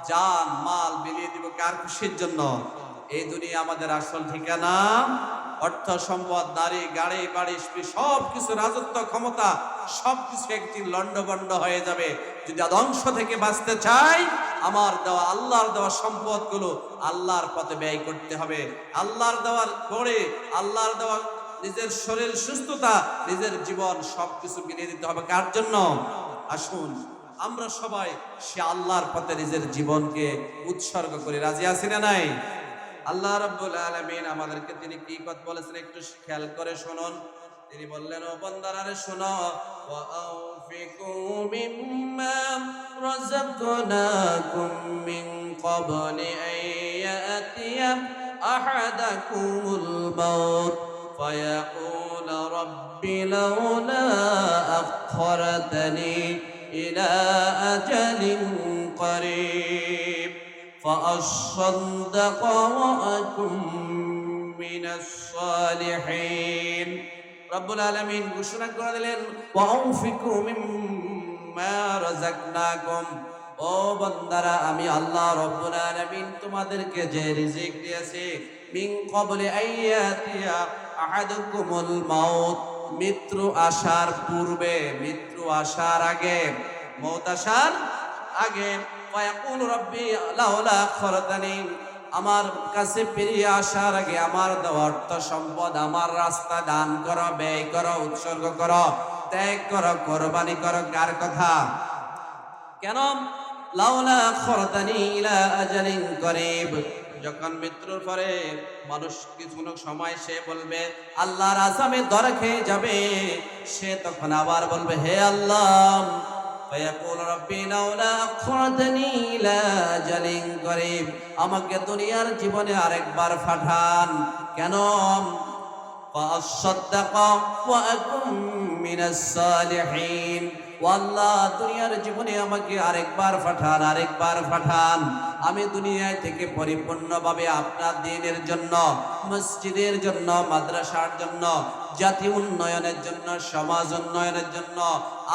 জান মাল বিলিয়ে দিব কার খুশির জন্য? এই দুনিয়া আমাদের আসল ঠিকানা। অর্থ সম্পদ, নারী, গাড়ি বাড়ি, সবকিছু, রাজত্ব, ক্ষমতা, সবকিছু একদিন লন্ডভন্ড হয়ে যাবে। যদি ধ্বংস থেকে বাঁচতে চাই, আমার দেওয়া, আল্লাহর দেওয়া সম্পদগুলো আল্লাহর পথে ব্যয় করতে হবে। আল্লাহর দেওয়ার পরে, আল্লাহর দেওয়া নিজের শরীর সুস্থতা, নিজের জীবন, সবকিছু বিলিয়ে দিতে হবে। কার জন্য? আসুন আমরা সবাই সে আল্লাহর পথে নিজের জীবনকে উৎসর্গ করি। রাজি আছি না নাই? আল্লাহ রাব্বুল আলামিন আমাদেরকে তিনি কি কথা বলেছেন একটু খেয়াল করে শুনুন। তিনি বললেন, ও বান্দারা শোনো, ওয়া وأنفقوا مما رزقناكم من قبل أن يأتي أحدكم الموت فيقول رب لولا أخرتني إلى أجل قريب فأصدق وأكن من الصالحين রব্বুল আলামিন ঘোষণা করে দিলেন ওয়াউফিকু মিম্মা রাযাকনাকুম। ও বান্দারা, আমি আল্লাহ রব্বুল আলামিন তোমাদেরকে যে রিজিক দিয়েছি, মিন ক্বাবলি আইয়াতিয়া আহাদুকুমুল মাউত, মৃত্যু আসার পূর্বে, মৃত্যু আসার আগে, মওত আসার আগে, ফায়াকুল রব্বি লাউলা আখরতানি, আমার কাছে ফিরিয়ে আসার আগে আমার দেওয়া অর্থ সম্পদ, আমার রাস্তা দান করো, ব্যয় করো, উৎসর্গ করো, ত্যাগ করো, কোরবানি করো। কার কথা? কেন? লাউলা আখরতানি ইলা আজালিন করিব, যখন মৃত্যুর পরে মানুষ কিছু সময় সে বলবে আল্লাহর আযাবে ধরা খেয়ে যাবে, সে তখন আবার বলবে হে আল্লাহ, ফায়াকুল রব্বি লাউলা আখরতানি ইলা আজালিন করিব, আমাকে দুনিয়ার জীবনে আরেকবার পাঠান। কেন? ফাআসাদদাকা ওয়া আকুম মিনাস সালিহিন, ও আল্লাহ, দুনিয়ার জীবনে আমাকে আরেকবার পাঠান, আরেকবার পাঠান। আমি দুনিয়ায় থেকে পরিপূর্ণভাবে আপনার দ্বীনের জন্য, মসজিদের জন্য, মাদ্রাসার জন্য, জাতি উন্নয়নের জন্য, সমাজ উন্নয়নের জন্য,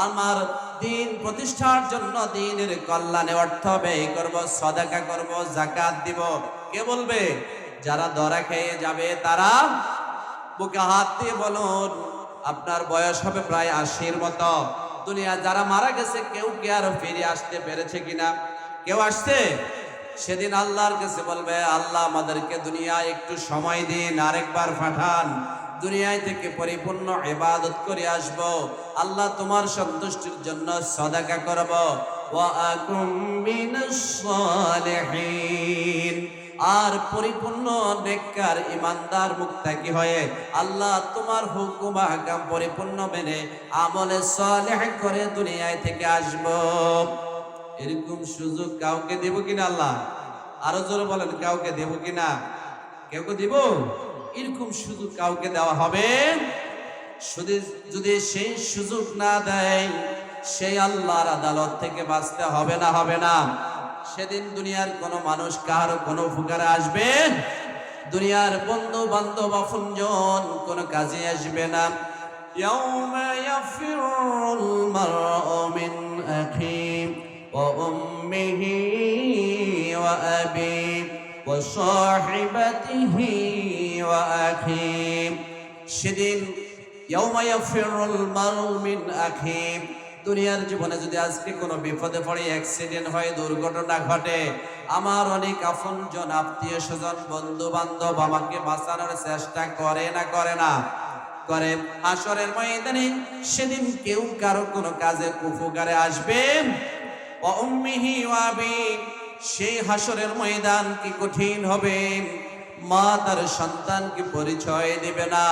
আমার দ্বীন প্রতিষ্ঠার জন্য, দ্বীনের কল্যাণে অর্থ ব্যয় করব, সদাকা করব, যাকাত দিব। কে বলবে? যারা ধরা খেয়ে যাবে তারা বুকে হাত দিয়ে বলুন। আপনার বয়স হবে প্রায় 80-র মতো। দুনিয়া যারা মারা গেছে কেউ কি আর ফিরে আসতে পেরেছে কিনা? কেউ আসছে? সেদিন আল্লাহর কাছে বলবে আল্লাহ, আমাদেরকে দুনিয়ায় একটু সময় দিন, আরেকবার পাঠান, দুনিয়ায় থেকে পরিপূর্ণ ইবাদত করে আসব, আল্লাহ তোমার সন্তুষ্টির জন্য সদাকা করব, ওয়া আকুম মিনাস সালিহিন, আর পরিপূর্ণ নেককার ইমানদার মুত্তাকি হয়ে আল্লাহ তোমার হুকুম আহকাম পরিপূর্ণ মেনে আমলে সালেহ করে দুনিয়ায় থেকে আসব। এরকম সুযোগ কাউকে দেব কিনা আল্লাহ? আরো জোরে বলেন, কাউকে দেব কিনা? কেউ দিব? এরকম সুযোগ কাউকে দেওয়া হবে? যদি সেই সুযোগ না দেয়, সেই আল্লাহর আদালত থেকে বাঁচতে হবে না? হবে না? সেদিন দুনিয়ার কোন মানুষ কারো কোনো উপকারে আসবে? দুনিয়ার বন্ধু বান্ধব আপনজন কোন কাজে আসবে না। ইয়াউমা ইয়াফিরুল মার'উ মিন আখিহি ওয়া উম্মিহি ওয়া আবিহি ওয়া সাহিবাতিহি ওয়া আখিহি, সেদিন ইয়াউমা ইয়াফিরুল মার'উ মিন আখিহি, দুনিয়ার জীবনে যদি আজকে কোনো বিপদে পড়ে, অ্যাক্সিডেন্ট হয়, দুর্ঘটনা ঘটে, আমার অনেক আপনজন, আত্মীয় স্বজন, বন্ধু বান্ধব আমাকে বাঁচানোর চেষ্টা করে না? করে না? করে। হাসরের ময়দানে সেদিন কেউ কারো কোনো কাজে উপকারে আসবে? ওয়া উম্মিহি ওয়া আবিহি, সেই হাসরের ময়দান কি কঠিন হবে! মা তার সন্তানকে পরিচয় দিবে না,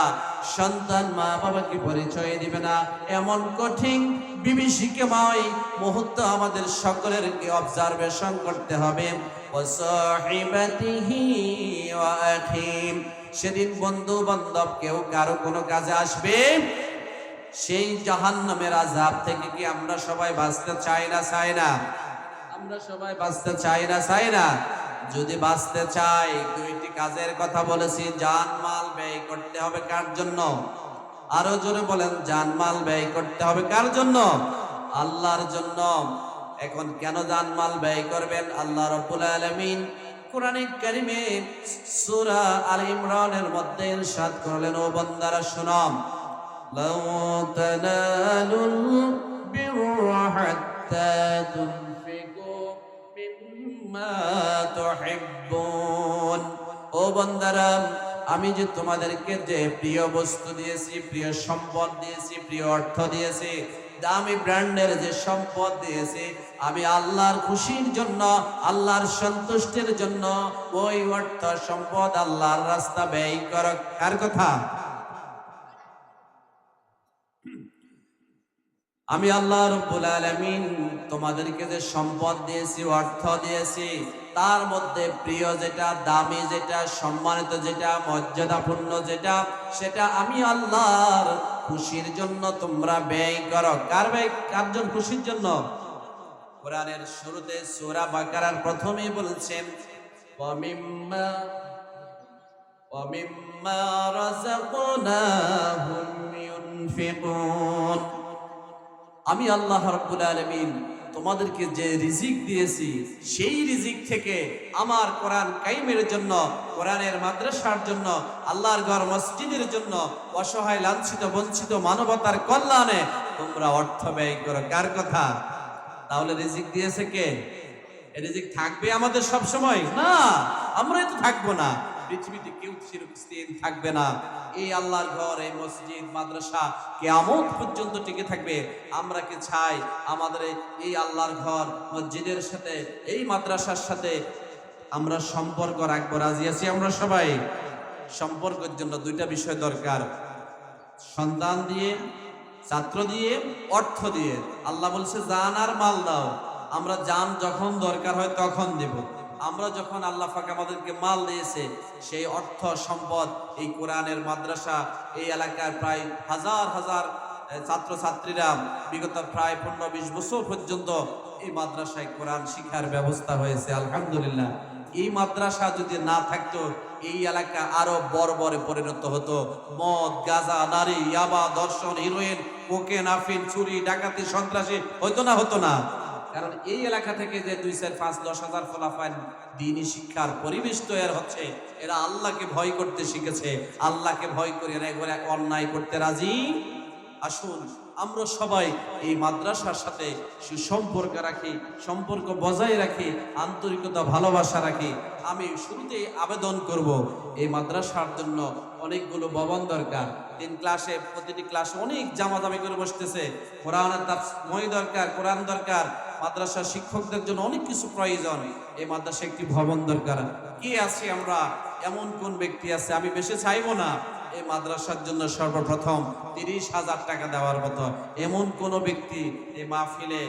সন্তান মা বাবাকে পরিচয় দিবে না, এমন কঠিন বিভীষিকাময় মুহূর্ত আমাদের সকলেরকে অবজারভেশন করতে হবে। ওয়া সাহিবাতিহি ওয়া আখিহি, সেদিন বন্ধু বান্ধব কেউ কারো কোনো কাজে আসবে? সেই জাহান্নামের আযাব থেকে কি আমরা সবাই বাঁচতে চাই না? চাই না? আমরা সবাই বাঁচতে চাই না? চাই না? যদি বাঁচতে চাই, দুইটি কাজের কথা বলেছি। জানমাল ব্যয় করতে হবে কার জন্য? আরো জোরে বলেন, জানমাল ব্যয় করতে হবে কার জন্য? আল্লাহর জন্য। এখন কেন জানমাল ব্যয় করবেন? আল্লাহ রাব্বুল আলামিন কোরআনে কারিমে সূরা আল ইমরানের মধ্যে ইরশাদ করলেন, ও বান্দারা শোনো, লাউ তানালুল বিররা হাত্তা তুনফিকু মিম্মা তুহিব্বুন, ও বান্দারা, আমি যে তোমাদেরকে যে প্রিয় বস্তু দিয়েছি, প্রিয় সম্পদ দিয়েছি, প্রিয় অর্থ দিয়েছি, দামি ব্র্যান্ডের যে সম্পদ দিয়েছি, আমি আল্লাহর খুশির জন্য, আল্লাহর সন্তুষ্টির জন্য ওই অর্থ সম্পদ আল্লাহর রাস্তা ব্যয় করো। কার কথা? আমি আল্লাহ রাব্বুল আলামিন তোমাদেরকে যে সম্পদ দিয়েছি, অর্থ দিয়েছি, তার মধ্যে প্রিয় যেটা, দামি যেটা, সম্মানিত যেটা, মর্যাদাপূর্ণ যেটা, সেটা আমি আল্লাহর খুশির জন্য তোমরা ব্যয় করো। কার জন্য? খুশির জন্য। কোরআনের শুরুতে সূরা বাকারার প্রথমেই বলছেন ওয়ামিম্মা ওয়ামিম্মা রাযাকনাহুম ইউনফিকুন। আমি আল্লাহ রাব্বুল আলামিন তোমাদেরকে যে রিজিক দিয়েছি, সেই রিজিক থেকে আমার কোরআন কায়েমের জন্য, কোরআনের মাদ্রাসার জন্য, আল্লাহর ঘর মসজিদের জন্য, অসহায় লাঞ্ছিত বঞ্চিত মানবতার কল্যাণে তোমরা অর্থ ব্যয় করো। কার কথা? তাহলে রিজিক দিয়েছে কে? এই রিজিক থাকবে আমাদের সব সময়? না, আমরাই তো থাকবো না। পৃথিবীতে কেউ চিরস্থায়ী থাকবে না। এই আল্লাহর ঘর, এই মসজিদ, মাদ্রাসা কিয়ামত পর্যন্ত টিকে থাকবে। আমরা কি চাই আমাদের এই আল্লাহর ঘর মসজিদের সাথে, এই মাদ্রাসার সাথে আমরা সম্পর্ক রাখবো? রাজি আছি আমরা সবাই? সম্পর্কের জন্য দুইটা বিষয় দরকার, সন্তান দিয়ে, ছাত্র দিয়ে, অর্থ দিয়ে। আল্লাহ বলছে জান আর মাল দাও। আমরা জান যখন দরকার হয় তখন দেব। আমরা যখন আল্লাহ পাক আমাদেরকে মাল দিয়েছে, সেই অর্থ সম্পদ, এই কোরআনের মাদ্রাসা, এই এলাকার প্রায় হাজার হাজার ছাত্র ছাত্রীরা বিগত প্রায় 15-20 বছর পর্যন্ত এই মাদ্রাসায় কোরআন শিক্ষার ব্যবস্থা হয়েছে, আলহামদুলিল্লাহ। এই মাদ্রাসা যদি না থাকতো, এই এলাকা আরো বর্বরে পরিণত হতো। মদ, গাঁজা, নারী, ইয়াবা, ধর্ষণ, হিরোইন, কোকেন, আফিন, চুরি, ডাকাতি, সন্ত্রাসী হতো না? হতো না? কারণ এই এলাকা থেকে যে 2, 4, 5, 10 হাজার ফলাফল দ্বীনি শিক্ষার পরিবেশ তৈরি হচ্ছে, এরা আল্লাহকে ভয় করতে শিখেছে। আল্লাহকে ভয় করে এরা একবার অন্যায় করতে রাজি। আসুন আমরা সবাই এই মাদ্রাসার সাথে সুসম্পর্ক রাখি, সম্পর্ক বজায় রাখি, আন্তরিকতা ভালোবাসা রাখি। আমি শুরুতেই আবেদন করব, এই মাদ্রাসার জন্য অনেকগুলো ভবন দরকার। 3 ক্লাসে, প্রতিটি ক্লাসে অনেক জামাজামি করে বসতেছে। কোরআনের মই দরকার, কোরআন দরকার। মাদ্রাসার শিক্ষকদের জন্য অনেক কিছু প্রয়োজন। এই মাদ্রাসা একটি ভবন দরকার। কি আছে আমরা? এমন কোন ব্যক্তি আছে? আমি বেশি চাইবো না। এই মাদ্রাসার জন্য সর্বপ্রথম 30,000 টাকা দেওয়ার মতো এমন কোন ব্যক্তি এই মাহফিলে,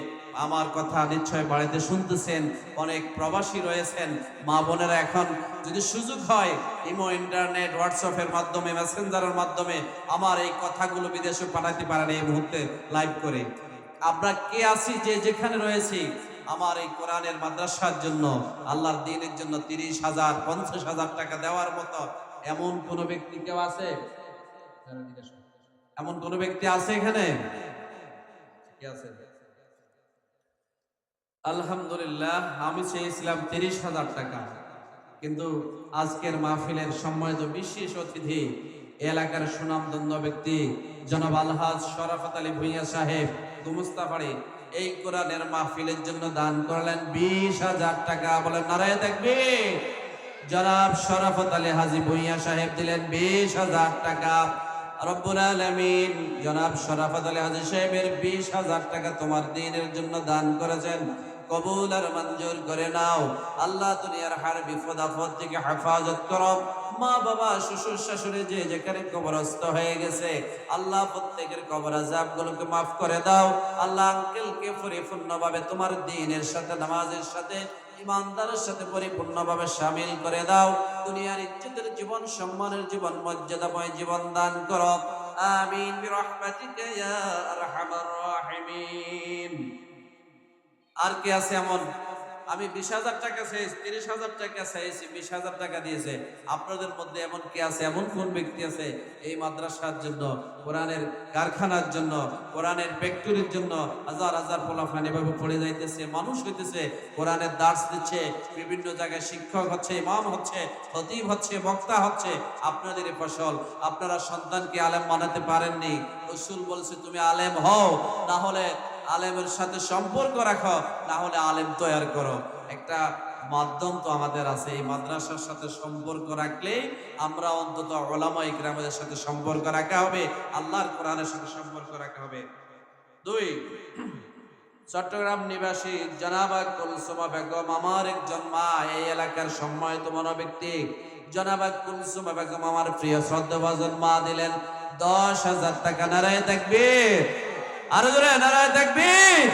আমার কথা নিশ্চয় বাড়িতে শুনতেছেন, অনেক প্রবাসী রয়েছেন, মা বোনেরা, এখন যদি সুযোগ হয় ইমো, ইন্টারনেট, হোয়াটসঅ্যাপের মাধ্যমে, মেসেঞ্জারের মাধ্যমে আমার এই কথাগুলো বিদেশে পাঠাতে পারেন এই মুহূর্তে লাইভ করে। আমরা কে আছি যে যেখানে রয়েছি, আমার এই কোরআনের মাদ্রাসার জন্য, আল্লাহর দ্বীনের জন্য 30,000, 50,000 টাকা দেওয়ার মতো এমন কোন ব্যক্তি কেউ আছে? এমন কোন ব্যক্তি আছে এখানে? কি আছে? আলহামদুলিল্লাহ, আমি চেয়েছিলাম 30,000 টাকা, কিন্তু আজকের মাহফিলের সম্মানিত বিশেষ অতিথি, এলাকার সুনামধন্য ব্যক্তি জনাব আলহাজ শরাফত আলী ভূঁইয়া সাহেব গুমস্তাপাড়ি, এই কোরআনের মাহফিলের জন্য দান করলেন 20,000 টাকা। বলেন নারায়ে তাকবীর। জনাব শরাফত আলী হাজী ভূঁইয়া সাহেব দিলেন 20,000 টাকা। রব্বুল আলামিন জনাব শরাফত আলী হাজী সাহেবের 20,000 টাকা তোমার দ্বীনের জন্য দান করেছেন, কবুল আর মঞ্জুর করে নাও। আল্লাহ দুনিয়ার হার বিপদ আপদ থেকে হেফাজত করো। মা বাবা, শ্বশুর শাশুড়ি যে যেখানে কবরস্থ হয়ে গেছে, আল্লাহ প্রত্যেকের কবর আযাবগুলোকে মাফ করে দাও। আল্লাহ আঙ্কেলকে পরিপূর্ণভাবে তোমার দ্বীনের সাথে, নামাজের সাথে, ইমানদারের সাথে পরিপূর্ণভাবে শামিল করে দাও। দুনিয়ার ইজ্জতের জীবন, সম্মানের জীবন, মর্যাদাময় জীবন দান করো। আমিন বিরহমাতিকা ইয়া আরহামার রাহিমিন। আর কে আছে এমন? আমি 20,000 টাকা চাইছি, 30,000 টাকা চাইছি, 20,000 টাকা দিয়েছে। আপনাদের মধ্যে এমন কে আছে? এমন কোন ব্যক্তি আছে এই মাদ্রাসার জন্য, কোরআনের কারখানার জন্য, কোরআনের ফ্যাক্টরির জন্য হাজার হাজার পোলাপান এভাবে পড়ে যাইতেছে, মানুষ হইতেছে, কোরআনের দার্স দিচ্ছে, বিভিন্ন জায়গায় শিক্ষক হচ্ছে, ইমাম হচ্ছে, খতিব হচ্ছে, বক্তা হচ্ছে। আপনাদের এই ফসল। আপনারা সন্তানকে আলেম বানাতে পারেননি। রাসূল বলছে তুমি আলেম হও, না হলে আলেমের সাথে সম্পর্ক রাখো, না হলে আলেম তৈরি করো। একটা মাধ্যম তো আমাদের আছে, এই মাদ্রাসার সাথে সম্পর্ক রাখলে আমরা অন্তত উলামা ইকরামদের সাথে সম্পর্ক রাখা হবে, আল্লাহর কোরআনের সাথে সম্পর্ক রাখা হবে। 2, চট্টগ্রাম নিবাসী জনাবা কুলসুমা বেগম, আমার একজন মা, এই এলাকার সম্মানিত মনোব্যক্তি জনাবা কুলসুমা বেগম, আমার প্রিয় শ্রদ্ধাভাজন মা, দিলেন 10,000 টাকা। নারায়ে তাকবীর। আরো জোরে নারায়ে তাকবীর।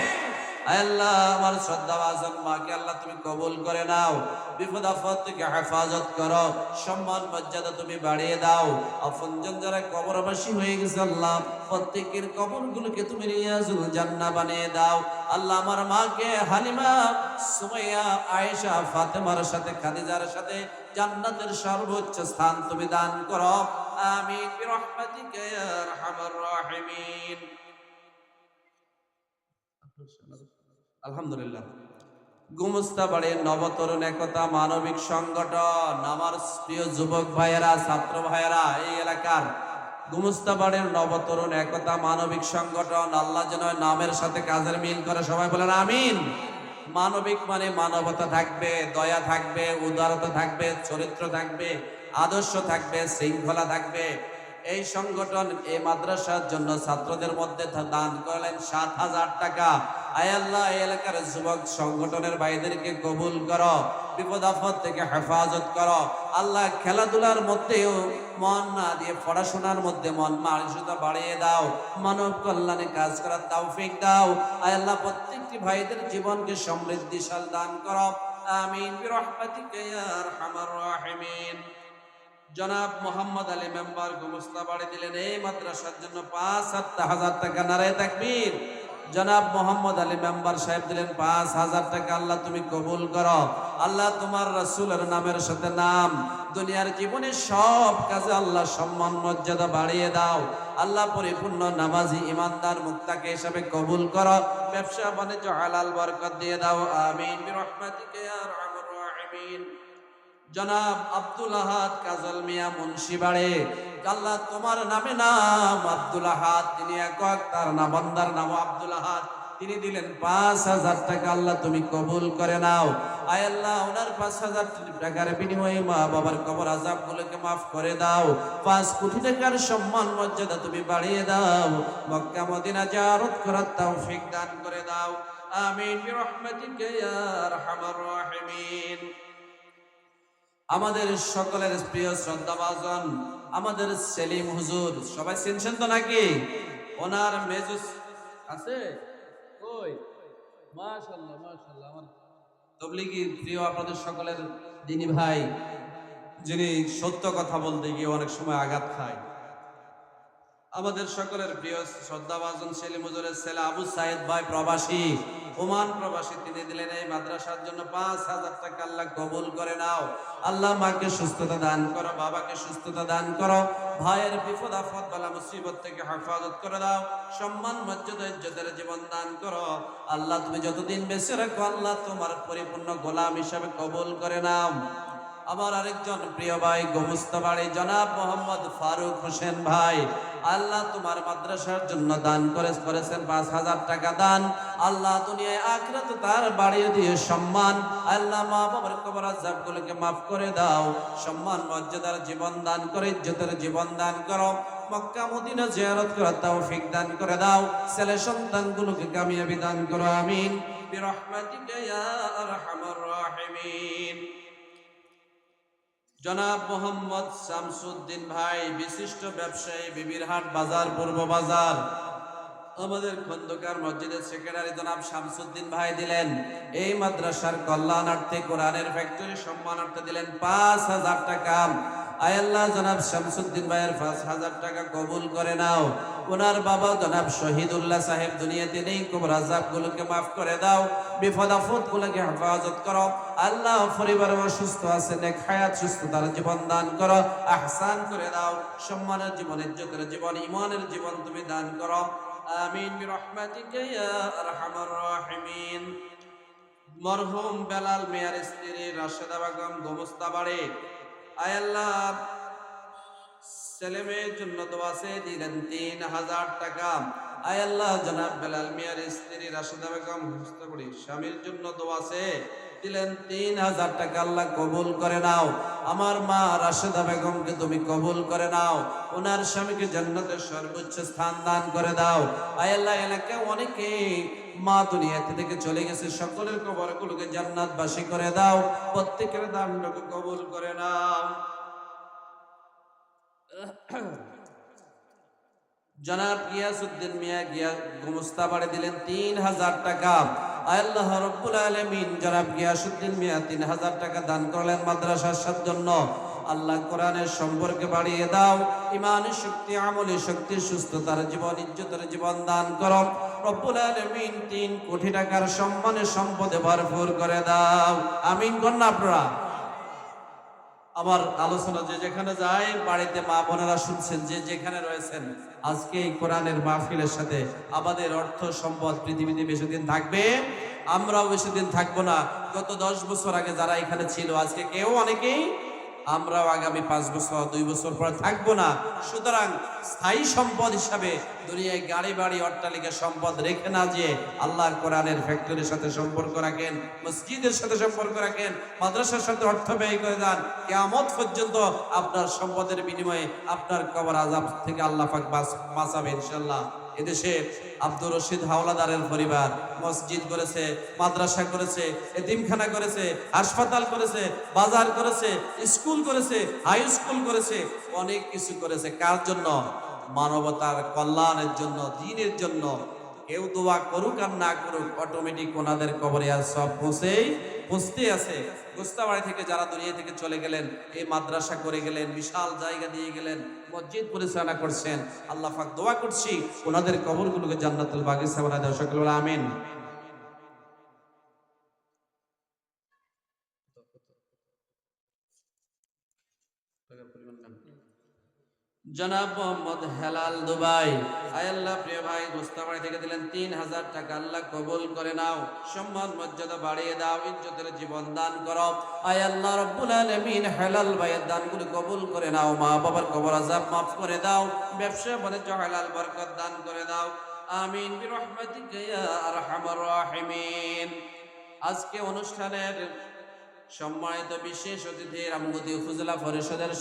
আল্লাহ আমার শ্রদ্ধাভাজন মাকে আল্লাহ তুমি কবুল করে নাও, বিপদ আপদ থেকে হেফাজত করো, সম্মান মর্যাদা তুমি বাড়িয়ে দাও। আপনজন যারা কবরবাসী হয়ে গেছে আল্লাহ প্রত্যেকের কবরগুলোকে তুমি রিয়াজুল জান্নাহ বানিয়ে দাও। আল্লাহ আমার মাকে হালিমা, সুমাইয়া, আয়েশা, ফাতেমার সাথে খাদিজার সাথে জান্নাতের সর্বোচ্চ স্থান তুমি দান করো। আমিন বিরহমাতিকা ইয়া আরহামার রাহিমিন। আলহামদুলিল্লাহ। গুমস্তাবাড়ির নবতরুণ একতা মানবিক সংগঠন, আমার প্রিয় যুবক ভাইয়েরা, ছাত্র ভাইয়েরা, এই এলাকার গুমস্তাবাড়ির নবতরুণ একতা মানবিক সংগঠন, আল্লাহ যেন নামের সাথে কাজের মিল করে, সবাই বলেন আমিন। মানবিক মানে মানবতা থাকবে, দয়া থাকবে, উদারতা থাকবে, চরিত্র থাকবে, আদর্শ থাকবে, শৃঙ্খলা থাকবে। এই সংগঠন এই মাদ্রাসার জন্য ছাত্রদের মধ্যে দান করলেন ৭,০০০ টাকা। আয় আল্লাহ এই এলাকার যুবক সংগঠনের ভাইদেরকে কবুল করো, বিপদ আপদ থেকে হেফাজত করো। আল্লাহ খেলাধুলার মধ্যেও মন না দিয়ে পড়াশোনার মধ্যে মন মানসিকতা বাড়িয়ে দাও, মানব কল্যাণে কাজ করার তৌফিক দাও। আয় আল্লাহ প্রত্যেকটি ভাইদের জীবনকে সমৃদ্ধিশাল দান করো। আমিন বিরহমাতিকা ইয়া আরহামার রাহিমিন। জনাব মোহাম্মদ আলী মেম্বার গুমস্তাবাড়ি দিলেন এই মাদ্রাসার জন্য ৫,০০০ টাকা। নারায়ে তাকবীর। জনাব মোহাম্মদ আলী মেম্বার সাহেব দিলেন ৫,০০০ টাকা। আল্লাহ তুমি কবুল করো। আল্লাহ তোমার রাসূলের নামের সাথে নাম, দুনিয়ার জীবনে সব কাজে আল্লাহ সম্মান মর্যাদা বাড়িয়ে দাও। আল্লাহ পরিপূর্ণ নামাজি ইমানদার মুত্তাকি হিসাবে কবুল করো, ব্যবসা বাণিজ্য হালাল বরকত দিয়ে দাও। আমিন বিরহমাতিকা ইয়া আরহামার রাহিমিন। জনাব আব্দুল আহাদ কাজল মিয়া মুন্সিবাড়ে, আল্লাহ তোমার নামে নাম আব্দুল আহাদ, তিনি একক, তার নাম বান্দার নাম আব্দুল আহাদ, তিনি দিলেন ৫,০০০ টাকা। আল্লাহ তুমি কবুল করে নাও। আয় আল্লাহ ওনার ৫,০০০ টাকার বিনিময়ে মা বাবার কবর আযাব গুলোকে মাফ করে দাও। ৫ কোটি টাকার সম্মান মর্যাদা তুমি বাড়িয়ে দাও। মক্কা মদিনা জিয়ারত করার তৌফিক দান করে দাও। আমিন বিরহমাতিকা ইয়া আরহামার রাহিমিন। আমাদের সকলের প্রিয় শ্রদ্ধাভাজন আমাদের সেলিম হুজুর, সবাই চিনছেন তো নাকি? ওনার মেজুস আছে কই? মাশাআল্লাহ মাশাআল্লাহ। আমার তবলিগি প্রিয় আপনাদের সকলের দিনী ভাই, যিনি সত্য কথা বলতে গিয়ে অনেক সময় আঘাত খায়। আমাদের সকলের প্রিয় শ্রদ্ধাভাজন সেলিম হুজুরের ছেলে আবু সাইদ ভাই প্রবাসী, ওমান প্রবাসী, তিনি দিলেন এই মাদ্রাসার জন্য ৫,০০০ টাকা। আল্লাহ কবুল করে নাও। আল্লাহ মাকে সুস্থতা দান করো, বাবাকে সুস্থতা দান করো, ভাইয়ের বিপদ আপদ বালা মুসিবত থেকে হেফাজত করে দাও, সম্মান মর্যাদা ইজ্জতের জীবন দান করো। আল্লাহ তুমি যতদিন বেঁচে রাখো আল্লাহ তোমার পরিপূর্ণ গোলাম হিসাবে কবুল করে নাও। আমার আরেকজন প্রিয় ভাই গোমস্তাবাড়ি জনাব মোহাম্মদ ফারুক হোসেন ভাই, আল্লাহ তোমার মাদ্রাসার জন্য দান করেছেন ৫,০০০ টাকা দান। আল্লাহ দুনিয়ায় আখিরাতে তার বাড়িয়ে দিয়ে সম্মান, আল্লাহ মা বাবার কবর আযাব গুলোকে মাফ করে দাও, সম্মান মর্যাদার জীবন দান করে, ইজ্জতের জীবন দান করো, মক্কা মদিনা জিয়ারত করার তৌফিক দান করে দাও, ছেলে সন্তানগুলোকে কামিয়াবি দান করো। আমিন বিরহমাতিকা ইয়া আরহামার রাহিমিন। জনাব মোহাম্মদ শামসুদ্দিন ভাই, বিশিষ্ট ব্যবসায়ী, বিবিরহাট বাজার, পূর্ব বাজার, আমাদের খন্দকার মসজিদের সেক্রেটারি জনাব শামসুদ্দিন ভাই দিলেন এই মাদ্রাসার কল্যাণার্থে, কোরআনের ফ্যাক্টরি সম্মানার্থে দিলেন ৫,০০০ টাকা। আয় আল্লাহ জনাব শামসুদ্দিন ভাইয়ের ৫,০০০ টাকা কবুল করে নাও। ওনার বাবা জনাব শহীদুল্লাহ সাহেব দুনিয়াতে নেই, কবর আযাব গুলোকে মাফ করে দাও, বিপদ আপদ গুলোকে হেফাজত করো। আল্লাহ পরিবার অসুস্থ আছে, নেক হায়াত সুস্থতার জীবন দান করো, আহসান করে দাও, সম্মানের জীবন, ইজ্জতের জীবন, ঈমানের জীবন তুমি দান করো। আমিন বিরহমাতিকা ইয়া আরহামার রাহিমিন। মরহুম বেলাল মিয়ার স্ত্রী রাশেদা বেগম গোমস্তাবাড়ি, আয় আল্লাহ ছেলে মেয়ের জন্য দোয়া চেয়ে দিলেন ৩,০০০ টাকা। আয় আল্লাহ জনাব বেলাল মিয়ার স্ত্রী রাশেদা বেগম গোমস্তাবাড়ি স্বামীর জন্য দোয়া চেয়ে দিলেন ৩,০০০ টাকা। আল্লাহ কবুল করে নাও। আমার মা রাশেদা বেগমকে তুমি কবুল করে নাও, ওনার স্বামীকে জান্নাতের সর্বোচ্চ স্থান দান করে দাও। আয় আল্লাহ এলাকায় অনেকে মা দুনিয়াতে থেকে চলে গেছে, সকলের কবরগুলোকে জান্নাতবাসী করে দাও, প্রত্যেকের দানটাকে কবুল করে নাও। জনাব গিয়াসউদ্দিন মিয়া গোমস্তা বাড়ি দিলেন ৩,০০০ টাকা। আল্লাহ রাব্বুল আলামিন জনাব গিয়াসউদ্দিন মিয়া ৩,০০০ টাকা দান করলেন মাদ্রাসার জন্য। আল্লাহ কোরআনের সম্পর্কে বাড়িয়ে দাও, ইমানের শক্তি, আমলের শক্তি, সুস্থতার জীবন, ইজ্জতের জীবন দান করো রব্বুল আলামিন। ৩ কোটি টাকার সম্মানের সম্পদে ভরপুর করে দাও, আমিন কন্যা। আপনারা আমার আলোচনা যে যেখানে যায়, বাড়িতে মা বোনেরা শুনছেন, যে যেখানে রয়েছেন, আজকে এই কোরআনের মাহফিলের সাথে আমাদের অর্থ সম্পদ পৃথিবীতে বেশি দিন থাকবে, আমরাও বেশি দিন থাকবো না। গত 10 বছর আগে যারা এখানে ছিল, আজকে কেউ অনেকেই, আমরাও আগামী 5 বছর 2 বছর পর থাকবো না। সুতরাং স্থায়ী সম্পদ হিসাবে দুনিয়ায় গাড়ি বাড়ি অট্টালিকা সম্পদ রেখে না, যে আল্লাহর কোরআনের ফ্যাক্টরির সাথে সম্পর্ক রাখেন, মসজিদের সাথে সম্পর্ক রাখেন, মাদ্রাসার সাথে অর্থ ব্যয় করে দেন, কিয়ামত পর্যন্ত আপনার সম্পদের বিনিময়ে আপনার কবর আযাব থেকে আল্লাহ পাক বাঁচাবে ইনশাআল্লাহ। এদেশে আব্দুর রশিদ হাওলাদারের পরিবার মসজিদ করেছে, মাদ্রাসা করেছে, এতিমখানা করেছে, হাসপাতাল করেছে, বাজার করেছে, স্কুল করেছে, হাই স্কুল করেছে, অনেক কিছু করেছে। কার জন্য? মানবতার কল্যাণের জন্য, দ্বীনের জন্য। কেউ দোয়া করুক আর না করুক, অটোমেটিক ওনাদের কবরে আর সব পৌঁছতে আছে। গোস্তাবাড়ি থেকে যারা দুনিয়া থেকে চলে গেলেন, এই মাদ্রাসা করে গেলেন, বিশাল জায়গা দিয়ে গেলেন, মসজিদ পরিচালনা করছেন, আল্লাহ পাক দোয়া করছি ওনাদের কবরগুলোকে জান্নাতুল বাগিচা বানায় দাও, সকলে বলে আমিন। জনাব মোহাম্মদ হেলাল দুবাই, আয় আল্লাহ প্রিয় ভাই গোস্তাবাড়ি থেকে দিলেন ৩,০০০ টাকা, আল্লাহ কবুল করে নাও, সম্মান মর্যাদা বাড়িয়ে দাও, ইজ্জতের জীবন দান করো। আয় আল্লাহ রাব্বুল আলামিন হেলাল ভাইয়ের দানগুলো কবুল করে নাও, মা বাবার কবর আযাব মাফ করে দাও, ব্যবসা বাণিজ্য হালাল বরকত দান করে দাও, আমিন বিরহমাতিকা ইয়া আরহামার রাহিমিন। আজকে অনুষ্ঠানের সম্মানিত বিশেষ অতিথি রামগতি উপজেলা পরিষদের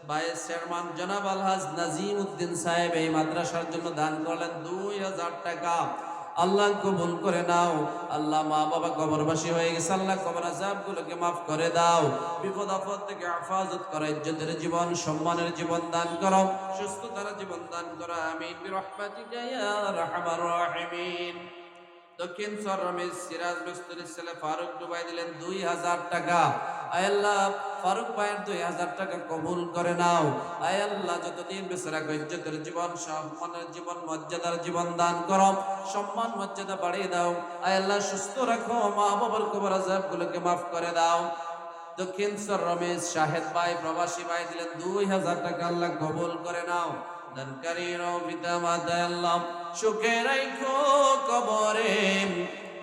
ভাইস চেয়ারম্যান জনাব আলহাজ নাজিম উদ্দিন সাহেব এই মাদ্রাসার জন্য দান করলেন ২,০০০ টাকা। আল্লাহ কবুল করে নাও। আল্লাহ মা বাবা কবরবাসী হয়ে গেছে, আল্লাহ কবর আযাবগুলোকে মাফ করে দাও, বিপদ আপদ থেকে হেফাজত করো, ইজ্জতের জীবন, সম্মানের জীবন দান করো, সুস্থতার জীবন দান করো, আমিন বিরহমাতিকা ইয়া আরহামার রাহিমিন। দক্ষিণ সররমের সিরাজ মিস্ত্রির ছেলে ফারুক দুবাই দিলেন ২,০০০ টাকা। আয় আল্লাহ ফারুক ভাইয়ের ২,০০০ টাকা কবুল করে নাও। আয় আল্লাহ যতদিন বেঁচে রাখো, ইজ্জতের জীবন, সম্মানের জীবন, মর্যাদার জীবন দান করো, সম্মান মর্যাদা বাড়িয়ে দাও। আয় আল্লাহ সুস্থ রাখো, মা বাবার কবর আযাবগুলোকে মাফ করে দাও। দক্ষিণ সররমের শাহেদ ভাই প্রবাসী ভাই দিলেন ২,০০০ টাকা, আল্লাহ কবুল করে নাও। দানকারীর পিতা মাতা আল্লাহ সুখে রাখো, কবরে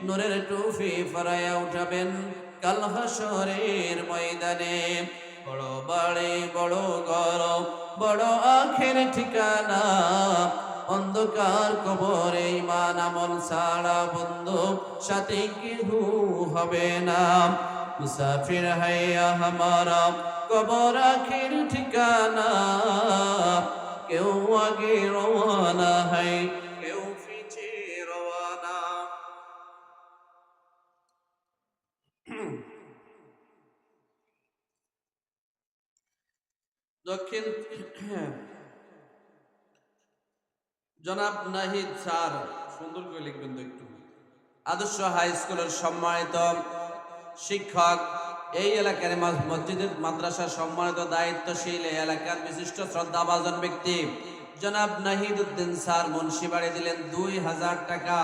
নূরের টুপি ফরায়া উঠাবেন কাল হাসরের ময়দানে। বড় বাড়ি, বড় ঘর, বড় আখের ঠিকানা, অন্ধকার কবরে ঈমান আমল ছাড়া বন্ধু সাথী কেহু হবে না। মুসাফির হাইয়া হামারা কবর আখের ঠিকানা, কেউ আগে রওয়ানা হয়, কেউ পিছে রওয়ানা। দক্ষিণ জনাব নাহিদ স্যার, সুন্দর করে লিখবেন তো একটু। আদর্শ হাই স্কুলের সম্মানিত শিক্ষক, এই এলাকার মসজিদের মাদ্রাসার সম্মানিত দায়িত্বশীল, এই এলাকার বিশিষ্ট শ্রদ্ধাভাজন ব্যক্তি জনাব নাহিদ উদ্দিন স্যার মুন্সিবাড়ি দিলেন ২,০০০ টাকা।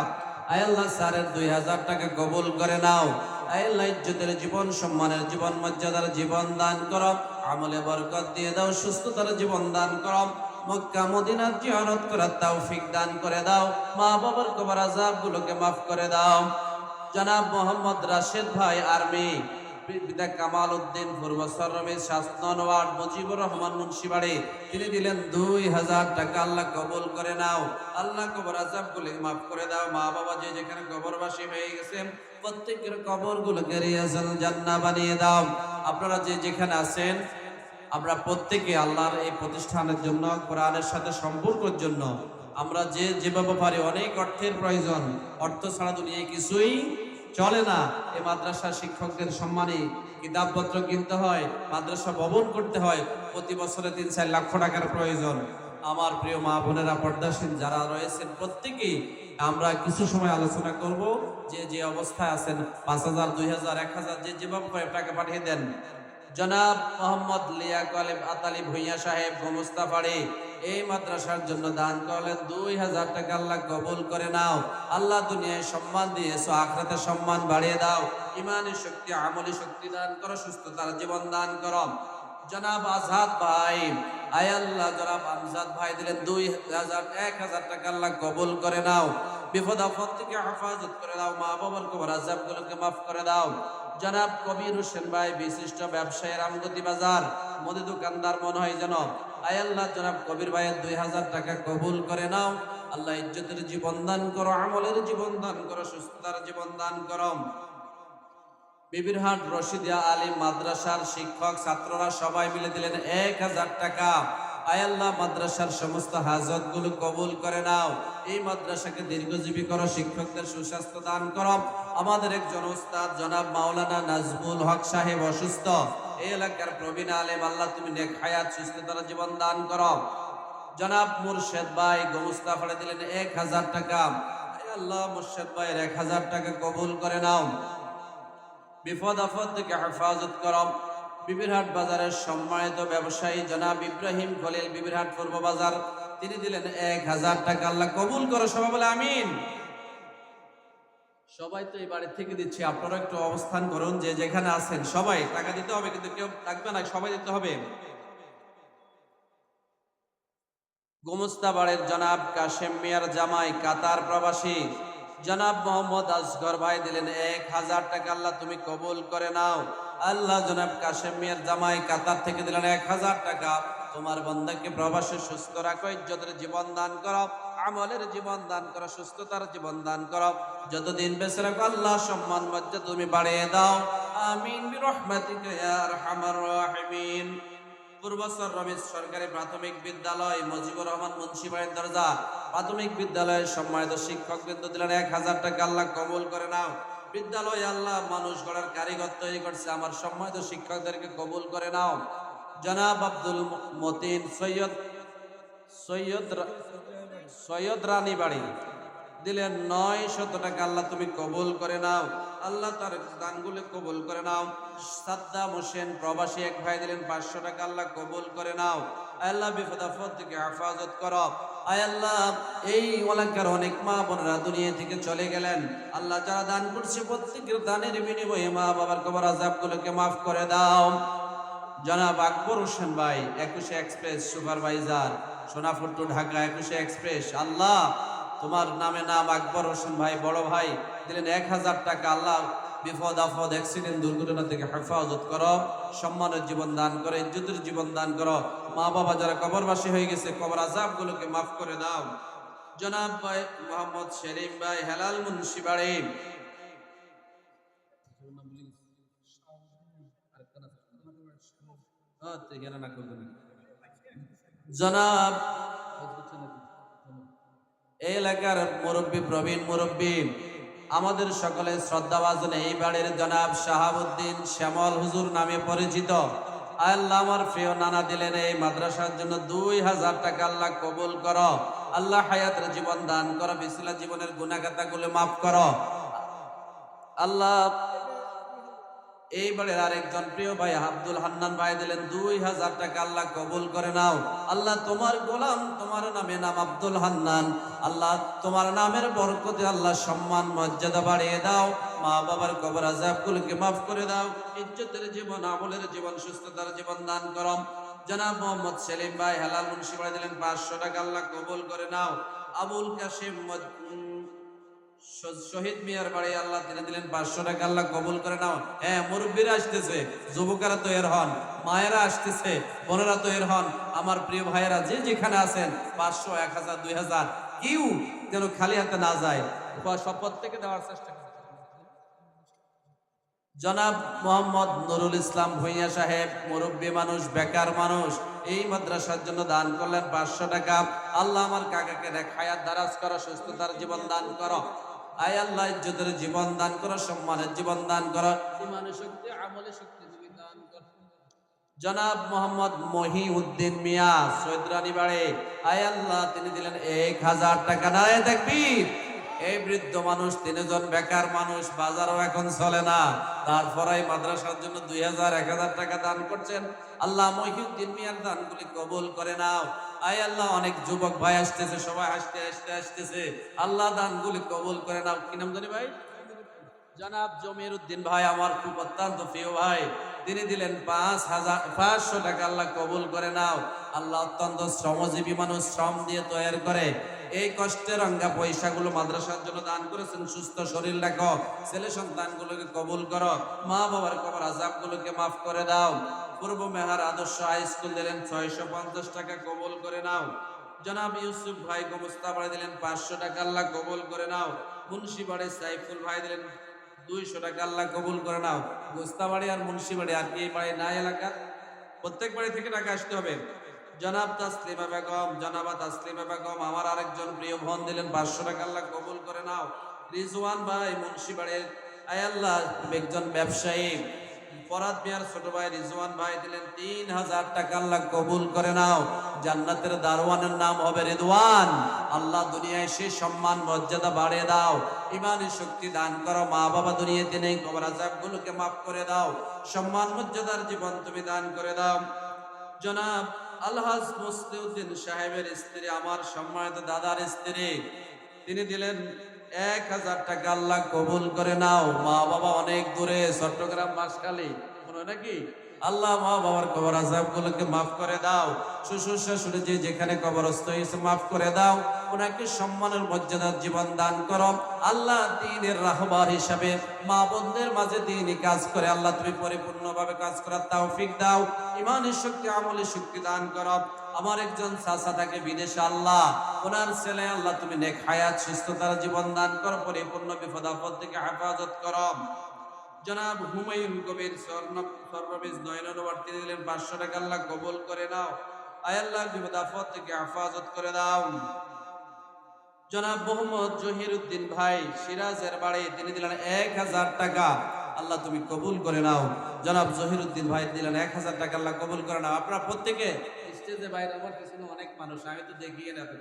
আয় আল্লাহ স্যারের ২,০০০ টাকা কবুল করে নাও। আয় আল্লাহ ইজ্জতের জীবন, সম্মানের জীবন, মর্যাদার জীবন দান করো, আমলে বরকত দিয়ে দাও, সুস্থতার জীবন দান করো, মক্কা মদিনার জিয়ারত করার তৌফিক দান করে দাও, মা বাবার কবর আযাবগুলোকে মাফ করে দাও। জনাব মোহাম্মদ রাশেদ ভাই আর্মি, পিতা কামাল উদ্দিন পূর্ব সররমের ৭ নং ওয়ার্ড মুজিবুর রহমান মুন্সিবাড়ি, তিনি দিলেন ২,০০০ টাকা, আল্লাহ কবুল করে নাও, আল্লাহ কবর আযাবগুলো মাফ করে দাও। মা বাবা যে যেখানে কবরবাসী হয়ে গেছেন, প্রত্যেকের কবরগুলোকে রিয়াজুল জান্নাহ বানিয়ে দাও। আপনারা যে যেখানে আছেন, আমরা প্রত্যেকে আল্লাহর এই প্রতিষ্ঠানের জন্য, কোরআনের সাথে সম্পর্কের জন্য আমরা যে যেভাবে পারি, অনেক অর্থের প্রয়োজন, অর্থ ছাড়া দুনিয়ায় কিছুই চলে না। এই মাদ্রাসা শিক্ষকদের সম্মানে কিতাবপত্র কিনতে হয়, মাদ্রাসা ভবন করতে হয়, প্রতি বছরে ৩-৪ লক্ষ টাকার প্রয়োজন। আমার প্রিয় মা বোনেরা, পর্দাসীন যারা রয়েছেন, প্রত্যেকেই আমরা কিছু সময় আলোচনা করব। যে যে অবস্থায় আছেন, 5,000, 2,000, 1,000 যে যেভাবে পারে টাকা পাঠিয়ে দেন। জনাব মোহাম্মদ লিয়াকত আলী ভূঁইয়া সাহেব গোমস্তাপাড়ি এই মাদ্রাসার জন্য দান করলেন 2,000 টাকা। আল্লাহ কবুল করে নাও। আল্লাহ দুনিয়ায় সম্মান দিয়েছো, আখিরাতে সম্মান বাড়িয়ে দাও। ইমানি শক্তি, আমলি শক্তি দান করো, সুস্থতার জীবন দান করো। জনাব আজাদ ভাই, আয় আল্লাহ, জনাব আমজাদ ভাই দিলেন 2,000, 1,000 টাকা। আল্লাহ কবুল করে নাও। বিপদ আপদ থেকে হেফাজত করে দাও। মা বাবার কবর আযাবগুলোকে মাফ করে দাও। জনাব কবির হোসেন ভাই, বিশিষ্ট ব্যবসায়ী, রামগতি বাজার মুদি দোকানদার মনে হয় যেন। আয় আল্লাহ, জনাব কবির ভাইয়ের 2,000 টাকা কবুল করে নাও। আল্লাহ ইজ্জতের জীবন দান করো, আমলের জীবন দান করো, সুস্থতার জীবন দান করো। বিবিরহাট রশিদিয়া আলিম মাদ্রাসার শিক্ষক ছাত্ররা সবাই মিলে দিলেন 1,000 টাকা। আয় আল্লাহ, মাদ্রাসার সমস্ত হাজত গুলো কবুল করে নাও। এই মাদ্রাসাকে দীর্ঘজীবী করো, শিক্ষকদের সুস্বাস্থ্য দান করো। আমাদের একজন উস্তাদ জনাব মাওলানা নাজমুল হক সাহেব অসুস্থ, এই এলাকার প্রবীণ আলেম, আল্লাহ তুমি নেক হায়াত, সুস্থতার জীবন দান করো। জনাব মুর্শেদ ভাই গোমস্তাপাড়ে দিলেন 1,000 টাকা। আয় আল্লাহ, মুর্শেদ ভাইয়ের 1,000 টাকা কবুল করে নাও। বিপদ আপদ থেকে হেফাজত করো। বিবিরহাট বাজারের সম্মানিত ব্যবসায়ী জনাব ইব্রাহিম খলিল, বিবিরহাট পূর্ব বাজার, তিনি দিলেন 1,000 টাকা। আল্লাহ কবুল করো। সবাই বলে আমিন। সবাই তো এই বাড়ি থেকে দিচ্ছে, আপনারা একটু অবস্থান করুন, যে যেখানে আছেন সবাই টাকা দিতে হবে, কিন্তু কেউ থাকবে না, সবাই দিতে হবে। গোমস্তাবাড়ের জনাব কাশেম মিয়ার জামাই, কাতার প্রবাসী, জনাব মোহাম্মদ আসগর ভাই দিলেন 1,000 টাকা। আল্লাহ তুমি কবুল করে নাও। আল্লাহ, জনাব কাশেম মিয়ার জামাই কাতার থেকে দিলেন 1,000 টাকা। তোমার বান্দাকে প্রবাসে সুস্থ রাখো, ইজ্জতের জীবন দান করো, আমলের জীবন দান করো, সুস্থতার জীবন দান করো, যতদিন বেঁচে রাখো আল্লাহ সম্মান মর্যাদা তুমি বাড়িয়ে দাও। আমিন বিরহমাতিকা ইয়া আরহামার রাহিমিন। পূর্বস্থর রমেশ সরকারি প্রাথমিক বিদ্যালয়, মুজিবুর রহমান মুন্সিবাড়ির দরজা প্রাথমিক বিদ্যালয়ের সম্মানিত শিক্ষক বৃন্দ দিলেন 1,000 টাকা। আল্লাহ কবুল করে নাও। বিদ্যালয় আল্লাহ মানুষ গড়ার কারিগর তৈরি করছে, আমার সম্মানিত শিক্ষকদেরকে কবুল করে নাও। জনাব আব্দুল মতিন সৈয়দ সৈয়দ সৈয়দ রানী বাড়ি দিলেন 900 টাকা। আল্লাহ তুমি কবুল করে নাও। আল্লাহ তার দানগুলো কবুল করে নাও। সাদ্দাম হোসেন প্রবাসী এক ভাই দিলেন 500 টাকা। আল্লাহ কবুল করে নাও। আল্লাহ বিপদ আপদ থেকে হেফাজত করো। আয় আল্লাহ, এই এলাকার অনেক মা বোনেরা দুনিয়া থেকে চলে গেলেন। আল্লাহ যারা দান করছে প্রত্যেকের দানের বিনিময়ে মা বাবার কবর আযাবগুলোকে মাফ করে দাও। জনাব আকবর হোসেন ভাই 21 express supervisor, Sonapur to Dhaka 21 express, আল্লাহ তোমার নামে নাম আকবর হোসেন ভাই বড় ভাই দিলেন 1,000 টাকা। আল্লাহ বিপদ আপদ অ্যাক্সিডেন্ট দুর্ঘটনা থেকে হেফাজত করো, সম্মানের জীবন দান করো, ইজ্জতের জীবন দান করো। মা বাবা যারা কবরবাসী হয়ে গেছে কবর আযাবগুলোকে মাফ করে দাও। জনাব ভাই মোহাম্মদ সেলিম ভাই হেলাল মুন্সিবাড়ি, জনাব এই এলাকার মুরব্বী, প্রবীণ মুরব্বী, আমাদের সকলের শ্রদ্ধাভাজন এই বাড়ির জনাব শাহাবুদ্দিন শ্যামল হুজুর নামে পরিচিত। আল্লাহ আমার প্রিয় নানা দিলেন এই মাদ্রাসার জন্য 2,000 টাকা। আল্লাহ কবুল করো। আল্লাহ হায়াতের জীবন দান করো, বিসমিল্লা জীবনের গুনাহগাতাগুলো মাফ করো। আল্লাহ এইবারের আরেকজন প্রিয় ভাই আব্দুল হান্নান ভাই দিলেন 2,000 টাকা। আল্লাহ কবুল করে নাও। আল্লাহ তোমার গোলাম, তোমার নামে নাম আব্দুল হান্নান, আল্লাহ তোমার নামের বরকতে আল্লাহ সম্মান মর্যাদা বাড়িয়ে দাও। মা বাবার কবর আযাবগুলোকে মাফ করে দাও। ইজ্জতের জীবন, আমলের জীবন, সুস্থতার জীবন দান করো। জনাব মোহাম্মদ সেলিম ভাই হেলাল মুন্সিবাড়ি দিলেন 500 টাকা। আল্লাহ কবুল করে নাও। আবুল কাশিম শহীদ মিয়ার বাড়ি আল্লাহ তিনি দিলেন 500 টাকা। আল্লাহ কবুল করে নাও। হ্যাঁ, মুরব্বীরা আসতেছে, যুবকেরা তৈরি হন, মায়েরা আসতেছে, বোনেরা তৈরি হন। আমার প্রিয় ভাইয়েরা যে যেখানে আছেন 500, 1,000, 2,000 কেউ যেন খালি হাতে না যায়, সব প্রত্যেকে দেওয়ার চেষ্টা করুন। জনাব মোহাম্মদ নুরুল ইসলাম ভূঁইয়া সাহেব মুরব্বী মানুষ, বেকার মানুষ, এই মাদ্রাসার জন্য দান করলেন 500 টাকা। আল্লাহ আমার কাকাকে নেক হায়াত দারাজ করো, সুস্থতার জীবন দান করো। আয় আল্লাহ ইজ্জতের জীবন দান করো, সম্মানের জীবন দান করো, ইমানের শক্তি, আমলের শক্তি তুমি দান করো। জনাব মোহাম্মদ মহিউদ্দিন মিয়া সৈয়দরানী বাড়ি, আয় আল্লাহ তিনি দিলেন 1000 টাকা। নারায়ে তাকবীর। এই বৃদ্ধ মানুষ, তিনজন বেকার মানুষ, বাজারও এখন চলে না, তারপরে মাদ্রাসার জন্য 2000 1000 টাকা দান করছেন। আল্লাহ মহিউদ্দিন মিয়ার দানগুলি কবুল করে নাও। আয় আল্লাহ অনেক যুবক ভাই আসতেছে, সবাই আসতেছে, আল্লাহ দানগুলি কবুল করে নাও। কি নাম জানি ভাই? জনাব জমির উদ্দিন ভাই, আমার খুব অত্যন্ত প্রিয় ভাই, তিনি দিলেন 500 টাকা। আল্লাহ কবুল করে নাও। আল্লাহ অত্যন্ত শ্রমজীবী মানুষ, শ্রম দিয়ে তৈরি করে এই কষ্টের রঙা পয়সাগুলো মাদ্রাসার জন্য দান করেছেন। সুস্থ শরীর রাখো, ছেলে সন্তানগুলোকে কবুল করো, মা বাবার কবর আযাবগুলোকে মাফ করে দাও। পূর্ব মেহার আদর্শ হাই স্কুল দিলেন 650 টাকা, কবুল করে নাও। জনাব ইউসুফ ভাই গোমস্তাবাড়ি দিলেন 500 টাকা, আল্লাহ কবুল করে নাও। মুন্সিবাড়ি সাইফুল ভাই দিলেন 200 টাকা, আল্লাহ কবুল করে নাও। গোস্তাবাড়ি আর মুন্সিবাড়ি আর কি বাড়ি না এলাকা, প্রত্যেক বাড়ি থেকে টাকা আসতে হবে। জনাব তাসলিমা বেগম, জনাবা তাসলিমা বেগম আমার আরেকজন প্রিয় বোন দিলেন 500 টাকা, আল্লাহ কবুল করে নাও। রিজওয়ান ভাই মুন্সিবাড়ির, আয় আল্লাহ একজন ব্যবসায়ী, ফরাদ মিয়ার ছোট ভাই রিজওয়ান ভাই দিলেন 3000 টাকা, আল্লাহ কবুল করে নাও। জান্নাতের দারওয়ানের নাম হবে রিদওয়ান। আল্লাহ দুনিয়ায় সে সম্মান মর্যাদা বাড়িয়ে দাও, ইমানি শক্তি দান করো, মা বাবা দুনিয়াতে নেই, কবর আযাবগুলোকে মাফ করে দাও, সম্মান মর্যাদার জীবন তুমি দান করে দাও। জনাব আলহাজ মুসলিউদ্দিন সাহেবের স্ত্রী, আমার সম্মানিত দাদার স্ত্রী, তিনি দিলেন 1000 টাকা, আল্লাহ কবুল করে নাও। মা বাবা অনেক দূরে, চট্টগ্রাম বাঁশখালী মনে হয় নাকি, আল্লাহ মা বাবার কবর আযাবগুলোকে মাফ করে দাও। শ্বশুর শাশুড়ি যে যেখানে কবরস্থ হয়েছে মাফ করে দাও, ওনাকে সম্মানের মর্যাদার জীবন দান করো। আল্লাহ দ্বীনের রাহবার হিসাবে মা বোনদের মাঝে দ্বীনি কাজ করে আল্লাহ তুমি পরিপূর্ণভাবে কাজ করার তৌফিক দাও, ইমানের শক্তি আমলের শক্তি দান করো। আমার একজন চাচা থাকে বিদেশে, আল্লাহ ওনার ছেলে, আল্লাহ তুমি নেক হায়াত সুস্থতার জীবন দান করো, পরিপূর্ণ বিপদ আপদ থেকে হেফাজত করো। জনাব হুমায়ুন কবির সর্ববিজ 9 নম্বর, তিনি দিলেন 500 টাকা, আল্লাহ কবুল করে নাও। আয় আল্লাহ বিপদ আপদ থেকে হেফাজত করে দাও। জনাব মোহাম্মদ জহিরুদ্দিন ভাই সিরাজের বাড়ি, তিনি দিলেন 1000 টাকা, আল্লাহ তুমি কবুল করে নাও। জনাব জহিরুদ্দিন ভাই দিলেন 1000 টাকা, আল্লাহ কবুল করে নাও। আপনারা প্রত্যেকে স্টেজে বাইরে, আমার পিছনে অনেক মানুষ, আমি তো দেখিয়ে না, তো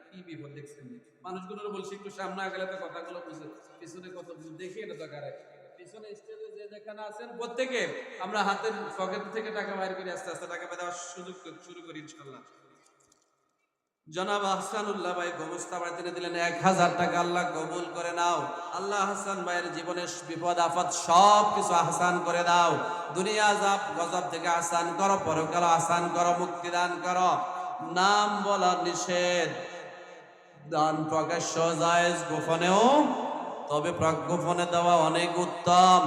কি বিপদ দেখছেন মানুষগুলো, বলছি একটু সামনে গেলে তো কথাগুলো বুঝে, পিছনে কত দেখিয়ে না তো কারে, পিছনে স্টেজে যে যেখানে আছেন প্রত্যেকে আমরা হাতের পকেট থেকে টাকা বাইর করে আস্তে আস্তে টাকা দেওয়ার সুযোগ শুরু করি ইনশাআল্লাহ। জনাব আহসানুল্লাহ ভাই গোমস্তাবাড়ি, তিনি দিলেন 1000 টাকা, আল্লাহ কবুল করে নাও। আল্লাহ হাসান ভাইয়ের জীবনের বিপদ আপদ সব কিছু আহসান করে দাও, দুনিয়া আযাব গজব থেকে আহসান করো, পরকাল আহসান করো, মুক্তি দান করো। নাম বলা নিষেধ, দান প্রকাশ্য জায়েজ, গোপনেও, তবে গোপনে দেওয়া অনেক উত্তম।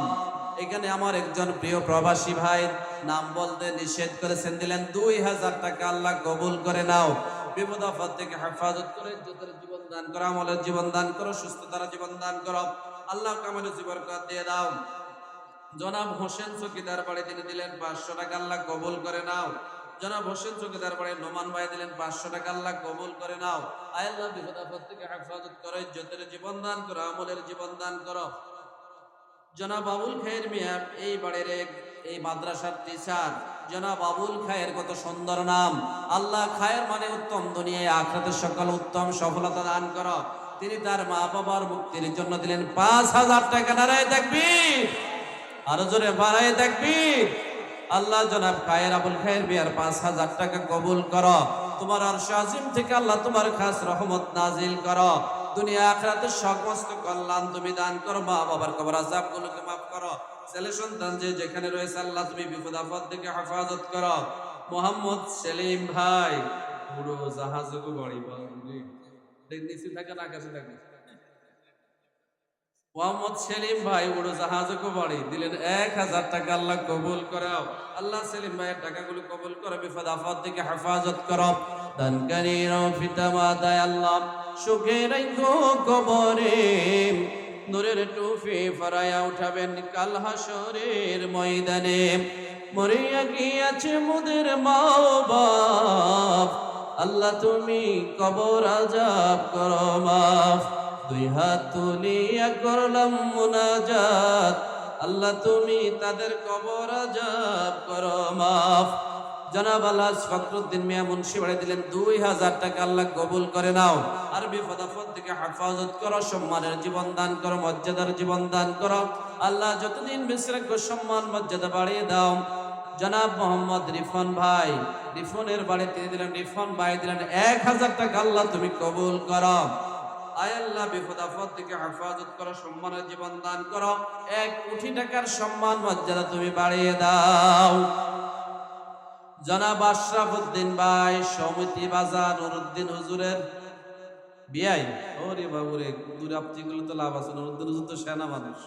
এখানে আমার একজন প্রিয় প্রবাসী ভাই নাম বলতে নিষেধ করেছেন, দিলেন 2000 টাকা, আল্লাহ কবুল করে নাও। বিপদ আপদ থেকে হেফাজত করে ইজ্জতের জীবন দান করো, আমলের জীবন দান করো, সুস্থতার জীবন দান করো, আল্লাহ কামালের জীবন দিয়ে দাও। জনাব হোসেন চকিদার বাড়ি, তিনি দিলেন 500 টাকা, আল্লাহ কবুল করে নাও। জনাব হোসেন চকিদার বাড়ি নোমান ভাই দিলেন 500 টাকা, আল্লাহ কবুল করে নাও। আয় আল্লাহ বিপদ আপদ থেকে হেফাজত করো, ইজ্জতের জীবন দান করো, আমলের জীবন দান করো। জনাব আবুল খায়ের মিয়া এই বাড়ির এই মাদ্রাসার টিচার, জনাব আবুল খায়ের কত সুন্দর নাম। আল্লাহ খায়ের মানে উত্তম, দুনিয়ায় আখিরাতে সকল উত্তম সফলতা দান করো। তিনি তার মা বাবার মুক্তির জন্য দিলেন 5000 টাকা। নারায়ে তাকবীর, আরো জোরে নারায়ে তাকবীর। আল্লাহ জনাব খায়ের আবুল খায়ের মিয়ার 5000 টাকা কবুল করো, তোমার আরশে আজিম থেকে আল্লাহ তোমার খাস রহমত নাজিল করো, দুনিয়া আখিরাতের সমস্ত কল্যাণ তুমি দান করো, মা বাবার কবর আযাবগুলোকে মাফ করো, ছেলে সন্তান যে যেখানে রয়েছে আল্লাহ তুমি বিপদ আপদ থেকে হেফাজত করো। মোহাম্মদ সেলিম ভাই, পুরো জাহাজকে বাড়ি নিচে থাকে না আকাশে থাকে, মোহাম্মদ সেলিম ভাই উড়োজাহাজকে বাড়ি দিলেন 1000 টাকা, আল্লাহ কবুল করাও। আল্লাহ সেলিম ভাইয়ের টাকাগুলো কবুল করো, বিপদ আপদ থেকে হেফাজত করো। দানকারীর পিতা মাতায় আল্লাহ সুখে রাখো কবরে, নূরের টুপি ফরায়া উঠাবেন কাল হাসরের ময়দানে। মরিয়া গিয়াছে মোদের মা বাপ, আল্লাহ তুমি কবর আযাব করো মাফ। দুই হাত তুলিয়া করলাম মুনাজাত, আল্লাহ তুমি তাদের কবর আযাব করো মাফ। জনাব আল্লাহ ফখরুদ্দিন মিয়া মুন্সি বাড়ি দিলেন 2000 টাকা, আল্লাহ কবুল করে নাও। আর বিপদ আপদ থেকে হেফাজত করো, সম্মানের জীবন দান করো, মর্যাদার জীবন দান করো। আল্লাহ যতদিন বেঁচে রাখো সম্মান মর্যাদা বাড়িয়ে দাও। জনাব মোহাম্মদ রিফন ভাই, রিফনের বাড়ি তিনি দিলেন, রিফন ভাই দিলেন 1000 টাকা, আল্লাহ তুমি কবুল করো। আয় আল্লাহ বিপদ আপদ থেকে হেফাজত করো, সম্মানের জীবন দান করো। 1 কোটি টাকার সম্মান মর্যাদা তুমি বাড়িয়ে দাও। জনাব আশরাফুদ্দিন ভাই, সমিতি বাজার নুরুদ্দিন হুজুরের বিয়াই। ওরে বাবুরে, দুরাপ্তিগুলো তো লাভ আছে, নুরুদ্দিন হুজুর তো সেনা মানুষ।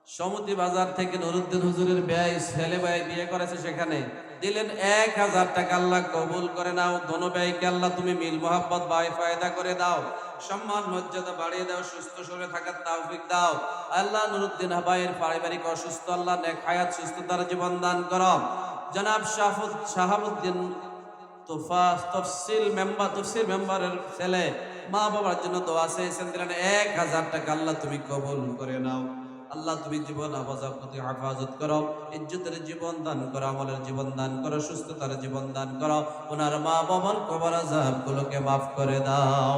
সমিতি বাজার থেকে নুরুদ্দিন হুজুরের বিয়াই, ছেলে ভাই বিয়ে করেছে, সেখানে দিলেন 1000 টাকা, আল্লাহ কবুল করে নাও। দোনো ব্যয়কে আল্লাহ তুমি মিল মোহাব্বত বাই ফায়দা করে দাও, সম্মান মর্যাদা বাড়িয়ে দাও, সুস্থ শরীরে থাকার তৌফিক দাও। আল্লাহ নুরুদ্দিন ভাইয়ের পারিবারিক অসুস্থ, আল্লাহ নেক হায়াত সুস্থতার জীবন দান করো। জনাব শাহাবুদ্দিন তফসিল মেম্বারের ছেলে, মা বাবার জন্য দোয়া চেয়েছেন, দিলেন 1000 টাকা, আল্লাহ তুমি কবুল করে নাও। আল্লাহ তুমি জীবন আবাজাব প্রতি হেফাজত করো, ইজ্জতের জীবন দান করো, আমলের জীবন দান করো, সুস্থতার জীবন দান করো। ওনার মা বাবার কবর আযাব গুলোকে মাফ করে দাও।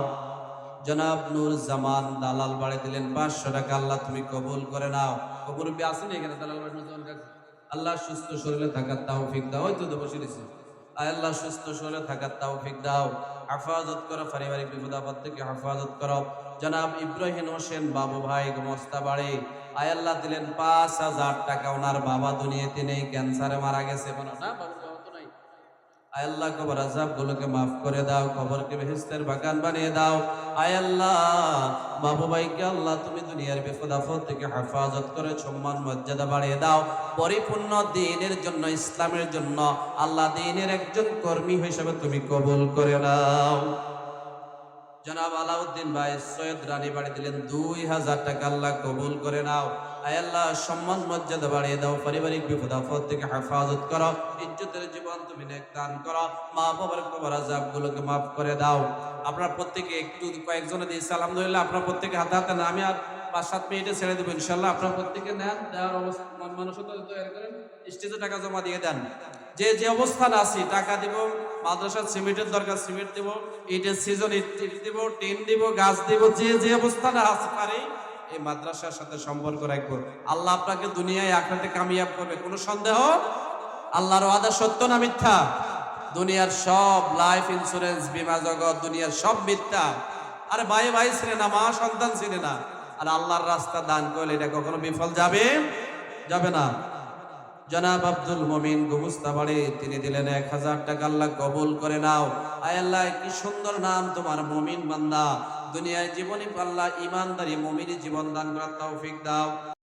জনাব নূর জামান দালাল বাড়ি দিলেন 500 টাকা, আল্লাহ তুমি কবুল করে নাও। কবুল বি আসেন এখানে দালাল বাড়ি, আল্লাহ সুস্থ শরীরে থাকার তৌফিক দাও। ওই তো বসে দিছে। আয় আল্লাহ সুস্থ শরীরে থাকার তৌফিক দাও, হেফাজত করো, পারিবারিক বিপদ আপদ থেকে হেফাজত করো। জনাব ইব্রাহিম হোসেন বাবু ভাই গোমস্তা বাড়ি, আয় আল্লাহ দিলেন 5000 টাকা, ওনার বাবা দুনিয়াতে নেই, ক্যান্সারে মারা গেছে। না বাবু তো নাই। আয় আল্লাহ কবর আযাব গুলোকে মাফ করে দাও, কবরকে বেহেশতের বাগান বানিয়ে দাও। আয় আল্লাহ বাবু ভাইকে আল্লাহ তুমি দুনিয়ার বিপদ আপদ থেকে হেফাজত করে সম্মান মর্যাদা বাড়িয়ে দাও। পরিপূর্ণ দ্বীনের জন্য, ইসলামের জন্য আল্লাহ দ্বীনের একজন কর্মী হিসেবে তুমি কবুল করে নাও। জনাব আলাউদ্দিন ভাই সৈয়দ রানী বাড়ি দিলেন 2000 টাকা, আল্লাহ কবুল করে নাও। আয় আল্লাহ সম্মান মর্যাদা বাড়িয়ে দাও, পারিবারিক বিপদ আপদ থেকে হেফাজত করো, ইজ্জতের জীবন তুমি নেক দান করো, মা বাবার কবর আযাব গুলোকে মাফ করে দাও। আপনারা প্রত্যেকে একটু কয়েকজনে দিয়েছে আলহামদুলিল্লাহ। আপনারা প্রত্যেকে হাতে হাতে না, আমি আর 5-7 মিনিটে ছেড়ে দেবো ইনশাল্লাহ। আপনারা প্রত্যেকে নেন, দেওয়ার অবস্থা মানুষত্ব তৈরি করেন, স্টেজে টাকা জমা দিয়ে দেন। যে যে অবস্থান আছি টাকা দিব, মাদ্রাসার সিমেন্টের দরকার সিমেন্ট দিব, ইটের সিজন ইট দিব, টিন দিব, গাছ দিব, যে যে অবস্থানে আসতে পারি এই মাদ্রাসার সাথে সম্পর্ক রাখবো। আল্লাহ আপনাকে দুনিয়ায় আখিরাতে কামিয়াব করবে, কোনো সন্দেহ? আল্লাহর ওয়াদা সত্য না মিথ্যা? দুনিয়ার সব লাইফ ইন্স্যুরেন্স বীমা জগৎ দুনিয়ার সব মিথ্যা। আরে ভাই ভাই ছিনে না, মা সন্তান ছিনে না, আর আল্লাহর রাস্তা দান করলে এটা কখনো বিফল যাবে না। জনাব আব্দুল মমিন গুমুস্তাবাড়ি, তিনি দিলেন 1000 টাকা, আল্লাহ কবুল করে নাও। আয় আল্লাহ কি সুন্দর নাম তোমার, মমিন বান্দা। দুনিয়ায় জীবনী পাল্লা ইমানদারি মমিনী জীবন দান করার তৌফিক দাও।